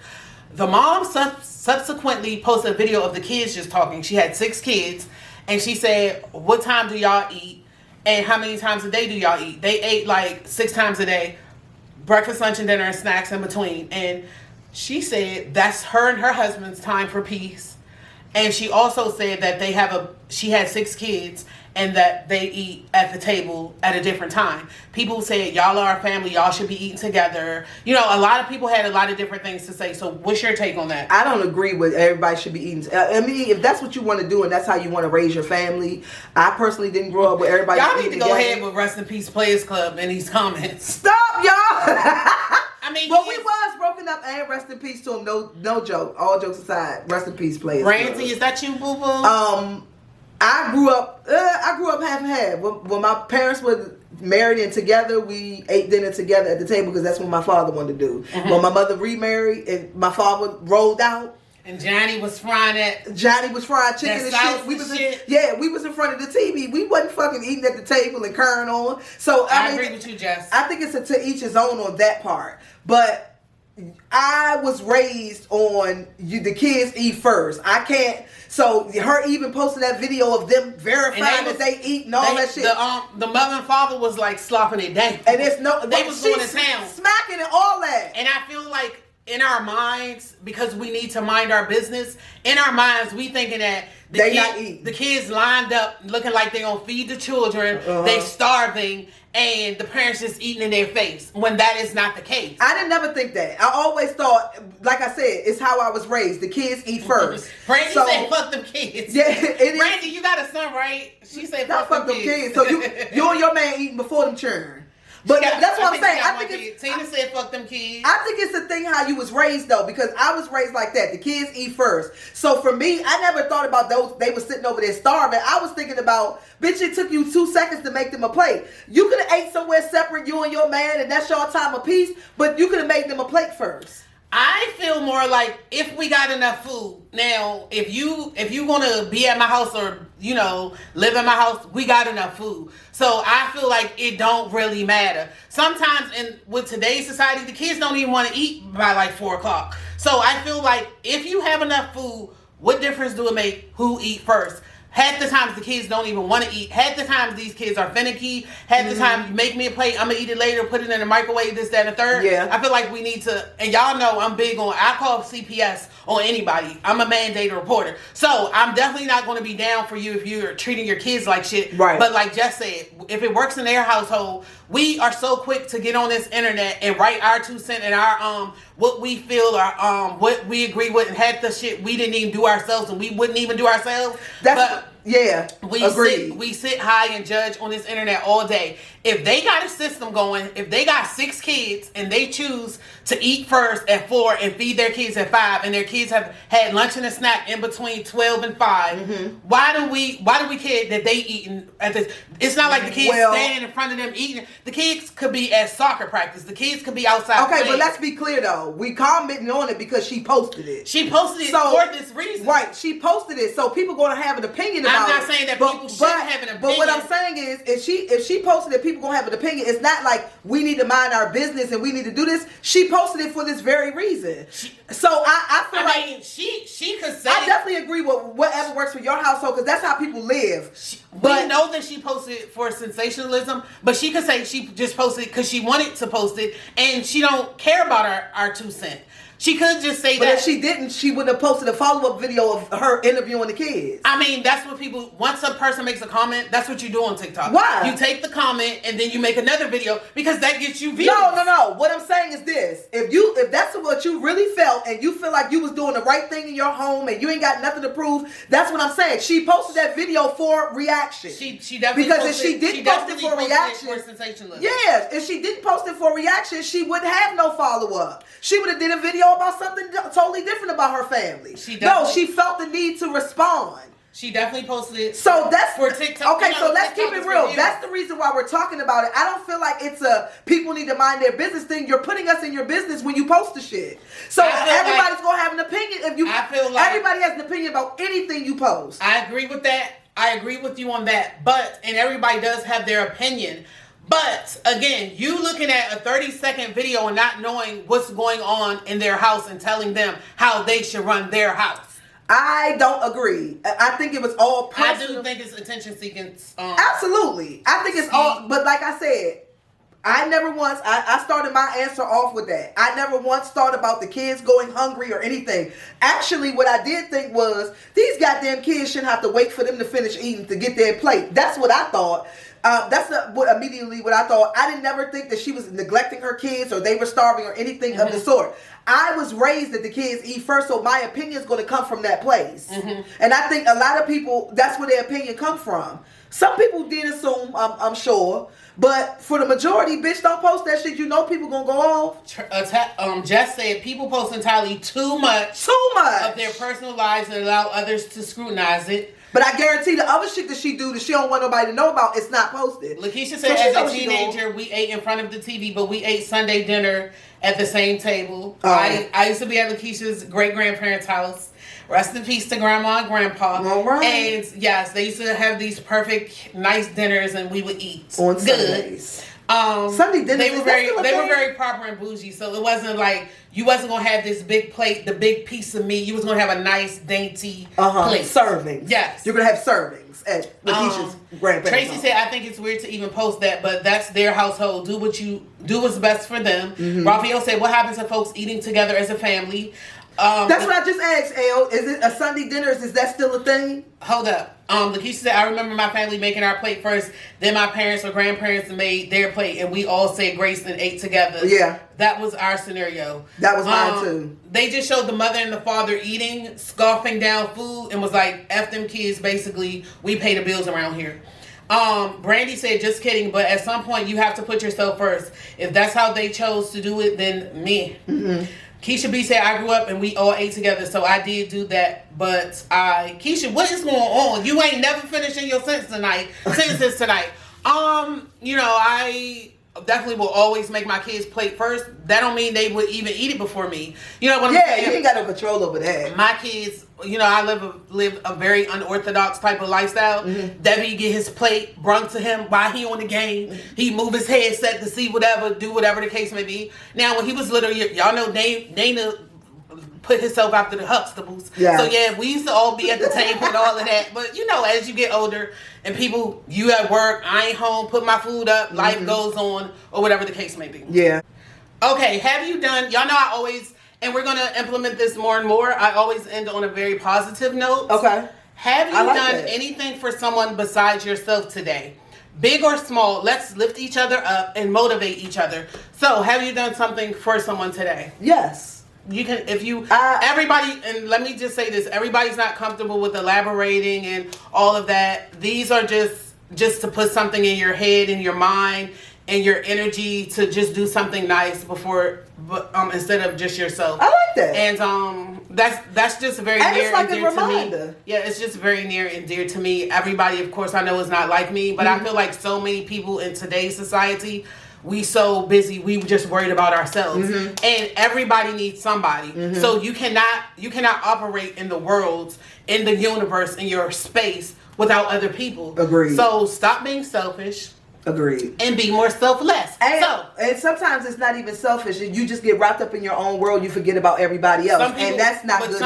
The mom subsequently posted a video of the kids just talking. She had 6 kids. And she said, what time do y'all eat? And how many times a day do y'all eat? They ate like 6 times a day. Breakfast, lunch, and dinner, and snacks in between. And she said that's her and her husband's time for peace. And she also said that she had 6 kids and that they eat at the table at a different time. People said, y'all are a family, y'all should be eating together. You know, a lot of people had a lot of different things to say. So what's your take on that? I don't agree with everybody should be eating. I mean, if that's what you want to do and that's how you want to raise your family, I personally didn't grow up with everybody Y'all need to go together. ahead with Rest in Peace Players Club in these comments. Stop, y'all! I mean, but we was broken up, and rest in peace to him. No joke. All jokes aside, rest in peace, players. Randy, is that you, boo boo? I grew up half and half. When my parents were married and together, we ate dinner together at the table because that's what my father wanted to do. Mm-hmm. When my mother remarried and my father rolled out, and Johnny was frying chicken and shit. We was in front of the TV. We wasn't fucking eating at the table and carrying on. So I agree with you, Jess. I think it's to each his own on that part. But I was raised on the kids eat first. I can't. So her even posting that video of them verifying that they eat and all that shit. The mother and father was like slopping it down. And they was going to town, smacking and all that. And I feel like in our minds, because we need to mind our business, in our minds we thinking that the kids lined up looking like they gonna feed the children, they starving, and the parents just eating in their face, when that is not the case. I didn't never think that. I always thought, like I said, it's how I was raised. The kids eat first. Brandy said fuck them kids. Yeah, it is. Brandy, you got a son, right? She said fuck them kids. So you and your man eating before them churn. But that's what I'm saying. I think Tina said fuck them kids. I think it's the thing how you was raised though, because I was raised like that. The kids eat first. So for me, I never thought about those. They were sitting over there starving. I was thinking about, bitch, it took you 2 seconds to make them a plate. You could have ate somewhere separate, you and your man, and that's your time of peace. But you could have made them a plate first. I feel more like if we got enough food. Now, if you want to be at my house or, you know, live in my house, we got enough food. So I feel like it don't really matter. Sometimes with today's society, the kids don't even want to eat by like 4 o'clock. So I feel like if you have enough food, what difference do it make who eat first? Half the times the kids don't even want to eat. Half the times these kids are finicky. Half the time you make me a plate, I'm going to eat it later, put it in the microwave, this, that, and the third. Yeah. I feel like we need to, and y'all know I'm big on, I call CPS on anybody. I'm a mandated reporter. So I'm definitely not going to be down for you if you're treating your kids like shit. Right. But like Jess said, if it works in their household, we are so quick to get on this internet and write our 2 cents and our what we feel or what we agree with, and half the shit we didn't even do ourselves and we wouldn't even do ourselves. Yeah, we sit high and judge on this internet all day. If they got a system going, if they got 6 kids and they choose to eat first at 4 and feed their kids at 5, and their kids have had lunch and a snack in between 12 and 5, why do we care that they eating at this? It's not like the kids standing in front of them eating. The kids could be at soccer practice. The kids could be outside. Okay, playing. but let's be clear though. We commenting on it because she posted it. She posted it for this reason. Right, she posted it, so people going to have an opinion about it. I'm not saying that people shouldn't have an opinion. But what I'm saying is, if she posted it, people gonna have an opinion. It's not like we need to mind our business and we need to do this. She posted it for this very reason. So I feel like she could say. I definitely agree with whatever works for your household because that's how people live. We know that she posted it for sensationalism, but she could say she just posted it because she wanted to post it and she don't care about our 2 cents. She could just say that. But if she didn't, she wouldn't have posted a follow-up video of her interviewing the kids. I mean, that's what people, once a person makes a comment, that's what you do on TikTok. Why? You take the comment and then you make another video because that gets you views. No. What I'm saying is this. If that's what you really felt and you feel like you was doing the right thing in your home and you ain't got nothing to prove, that's what I'm saying. She posted that video for reaction. She definitely because posted, if she didn't post it for reaction, for sensationalism. Yeah, if she didn't post it for reaction, she wouldn't have no follow-up. She would have did a video about something totally different about her family. She felt the need to respond. She definitely posted it. So that's for TikTok. Okay, so let's keep it real. That's the reason why we're talking about it. I don't feel like it's a people need to mind their business thing. You're putting us in your business when you post the shit. So everybody's gonna have an opinion. Everybody has an opinion about anything you post. I agree with that. I agree with you on that. And everybody does have their opinion. But again, you looking at a 30-second video and not knowing what's going on in their house and telling them how they should run their house. I don't agree. I think it was all personal. I do think it's attention seeking. Absolutely. I think it's all, but like I said, I never once, I started my answer off with that. I never once thought about the kids going hungry or anything. Actually, what I did think was, these goddamn kids shouldn't have to wait for them to finish eating to get their plate. That's what I thought. That's immediately what I thought. I didn't never think that she was neglecting her kids or they were starving or anything of the sort. I was raised that the kids eat first, so my opinion is going to come from that place. And I think a lot of people, that's where their opinion come from. Some people did assume, I'm sure. But for the majority, bitch, don't post that shit. You know people gonna go off. Jess said people post entirely too much of their personal lives and allow others to scrutinize it. But I guarantee the other shit that she do that she don't want nobody to know about, it's not posted. Lakeisha said, as a teenager, we ate in front of the TV, but we ate Sunday dinner at the same table. I used to be at Lakeisha's great-grandparents' house. Rest in peace to Grandma and Grandpa. All right. And yes, they used to have these perfect, nice dinners, and we would eat on good. Sundays. Sunday dinners. They were very proper and bougie, so it wasn't like you wasn't gonna have this big plate, the big piece of meat. You was gonna have a nice, dainty plate. Servings. Yes, you're gonna have servings at Lakeisha's grandparents. Tracy said, "I think it's weird to even post that, but that's their household. Do what's best for them." Raphael said, "What happens to folks eating together as a family?" That's what I just asked, L. Is it a Sunday dinner? Is that still a thing? Hold up. Lakeisha said, I remember my family making our plate first, then my parents or grandparents made their plate, and we all said grace and ate together. Yeah. That was our scenario. That was mine too. They just showed the mother and the father eating, scoffing down food, and was like, F them kids, basically, we pay the bills around here. Brandy said, just kidding, but at some point you have to put yourself first. If that's how they chose to do it, then me. Keisha B said, I grew up and we all ate together, so I did do that. But Keisha, what is going on? You ain't never finishing your sentences tonight. I definitely will always make my kids' plate first. That don't mean they would even eat it before me. You know what I'm saying? Yeah, you ain't got no control over that. My kids, I live a very unorthodox type of lifestyle. Debbie get his plate brung to him while he on the game. He move his headset to see whatever, do whatever the case may be. Now, when he was little, y'all know Dana put himself after the Huxtables. Yeah. So yeah, we used to all be at the table and all of that. But as you get older and people, you at work, I ain't home, put my food up, life goes on, or whatever the case may be. Yeah. Okay, have you done, y'all know I always, and we're going to implement this more and more, I always end on a very positive note. Okay. Have you done anything for someone besides yourself today? Big or small, let's lift each other up and motivate each other. So, have you done something for someone today? Yes. You can, everybody, and let me just say this, everybody's not comfortable with elaborating and all of that. These are just to put something in your head, in your mind, and your energy to just do something nice instead of just yourself. I like that. And that's just very near and dear to me. Yeah, it's just very near and dear to me. Everybody, of course, I know is not like me, but I feel like so many people in today's society, we so busy, we just worried about ourselves. And everybody needs somebody. So you cannot operate in the world, in the universe, in your space without other people. Agreed. So stop being selfish. Agreed. And be more selfless. And sometimes it's not even selfish. You just get wrapped up in your own world. You forget about everybody else. And that's not good. But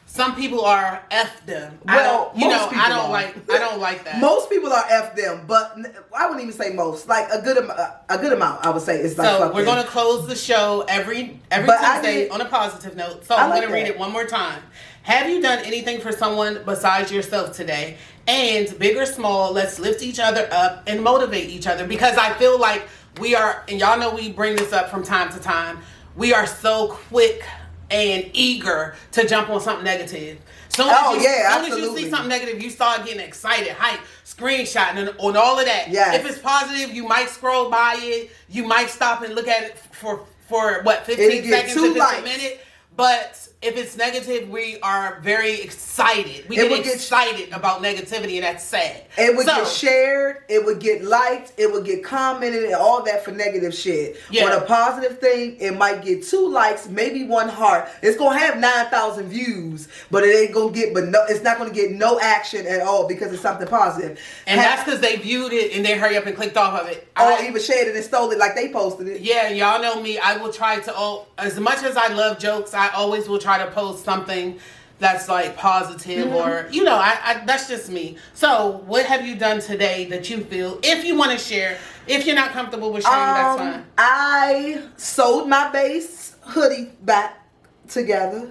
some people are F them. Well, I don't like that. Most people are F them, but I wouldn't even say most. Like a good amount, I would say is like. So we're going to close the show every Tuesday on a positive note. So I'm going to read it one more time. Have you done anything for someone besides yourself today? And big or small, let's lift each other up and motivate each other. Because I feel like we are, and y'all know we bring this up from time to time, we are so quick and eager to jump on something negative. Soon as you see something negative, you start getting excited, hype, screenshotting, and on all of that. Yes. If it's positive, you might scroll by it. You might stop and look at it for 15 seconds, if it's a minute. But if it's negative, we are very excited. We get excited about negativity, and that's sad. It would get shared, it would get liked, it would get commented, and all that for negative shit. Yeah. On a positive thing, it might get 2 likes, maybe 1 heart. It's gonna have 9,000 views, but it ain't gonna get. It's not gonna get no action at all because it's something positive. And that's because they viewed it and they hurry up and clicked off of it. Or even shared it and stole it like they posted it. Yeah, y'all know me. I will try to. As much as I love jokes, I always will try to post something that's like positive or I that's just me. So what have you done today that you feel, if you want to share, if you're not comfortable with sharing, that's fine. I sewed my base hoodie back together.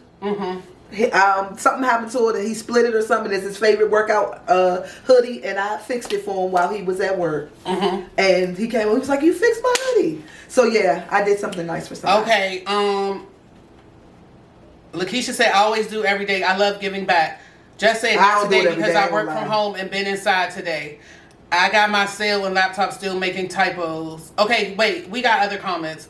Something happened to it and he split it or something. It's his favorite workout hoodie, and I fixed it for him while he was at work. And he came, he was like, "You fixed my hoodie." So yeah, I did something nice for somebody. Okay. Lakeisha said, "I always do every day. I love giving back." Just said not today because I work from home and been inside today. I got my cell and laptop still making typos. Okay, wait, we got other comments.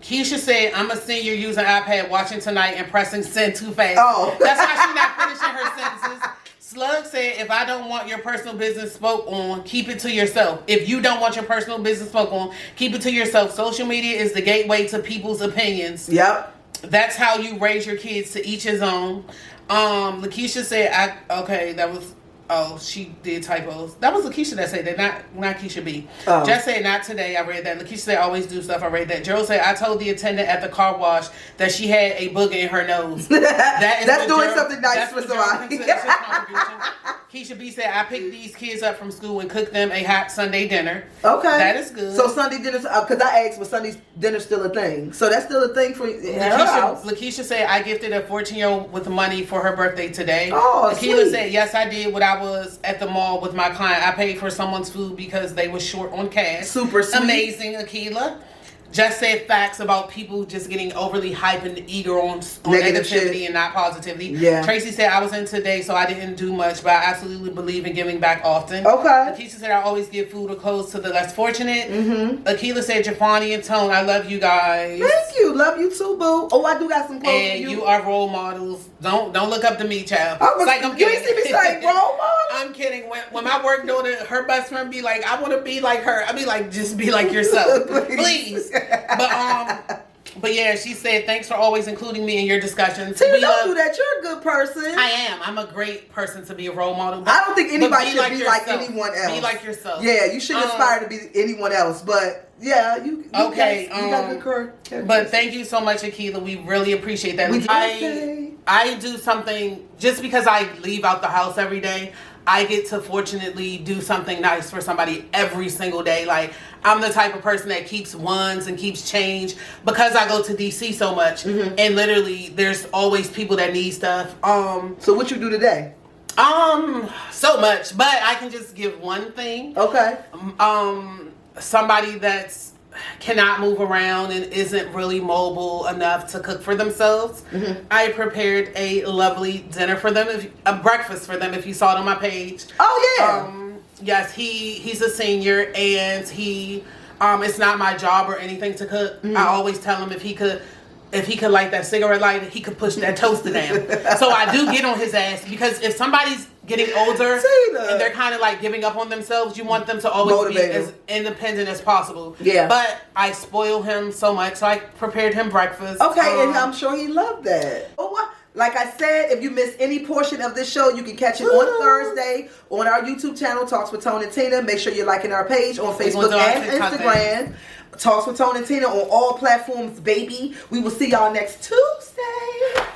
Keisha said, "I'm a senior using iPad, watching tonight and pressing send too fast." Oh. That's why she's not finishing her sentences. Slug said, "If I don't want your personal business spoke on, keep it to yourself. If you don't want your personal business spoke on, keep it to yourself. Social media is the gateway to people's opinions. Yep. That's how you raise your kids, to each his own." Lakeisha said, she did typos. That was Lakeisha that said that, not Keisha B. Just said, "Not today." I read that. Lakeisha said, "Always do stuff." I read that. Gerald said, "I told the attendant at the car wash that she had a booger in her nose." That's doing something nice for somebody. Keisha B said, "I picked these kids up from school and cooked them a hot Sunday dinner." Okay. That is good. So Sunday dinners, because I asked, was Sunday dinner still a thing? So that's still a thing for in her house. Lakeisha said, "I gifted a 14-year-old with money for her birthday today." Oh, Akila sweet. said, "Yes, I did when I was at the mall with my client. I paid for someone's food because they were short on cash." Super sweet. Amazing, Akila. Just said facts about people just getting overly hype and eager on negativity and not positivity. Yeah. Tracy said, "I was in today, so I didn't do much, but I absolutely believe in giving back often." Okay. Lakeisha said, "I always give food or clothes to the less fortunate." Akila said, "Jafani and Tone, I love you guys." Thank you. Love you too, boo. Oh, I do got some clothes And for you are role models. Don't look up to me, child. I'm kidding. You ain't see me saying role model? I'm kidding. When my work daughter, her best friend be like, "I want to be like her," I be like, "Just be like yourself, please." But yeah, she said, "Thanks for always including me in your discussions." Tina, don't do that. You're a good person. I am. I'm a great person to be a role model. I don't think anybody should be yourself. like anyone else. Be like yourself. Yeah, you shouldn't aspire to be anyone else. But yeah, you got good character. But thank you so much, Akila. We really appreciate that. I do something just because I leave out the house every day. I get to fortunately do something nice for somebody every single day. Like, I'm the type of person that keeps ones and keeps change because I go to DC so much. And literally, there's always people that need stuff. So what you do today? So much, but I can just give one thing. Okay. Somebody that's cannot move around and isn't really mobile enough to cook for themselves. I prepared a lovely dinner for them, a breakfast for them, if you saw it on my page. Oh yeah. Yes, he's a senior, and he it's not my job or anything to cook. I always tell him if he could light that cigarette lighter, he could push that toaster down. So I do get on his ass, because if somebody's getting older and they're kind of like giving up on themselves, you want them to always be as independent as possible. Yeah. But I spoil him so much, so I prepared him breakfast. Okay, and I'm sure he loved that. Like I said, if you miss any portion of this show, you can catch it on Thursday on our YouTube channel, Talks with Tone and Teena. Make sure you're liking our page on Facebook and Instagram. Talks with Tone and Teena on all platforms, baby. We will see y'all next Tuesday.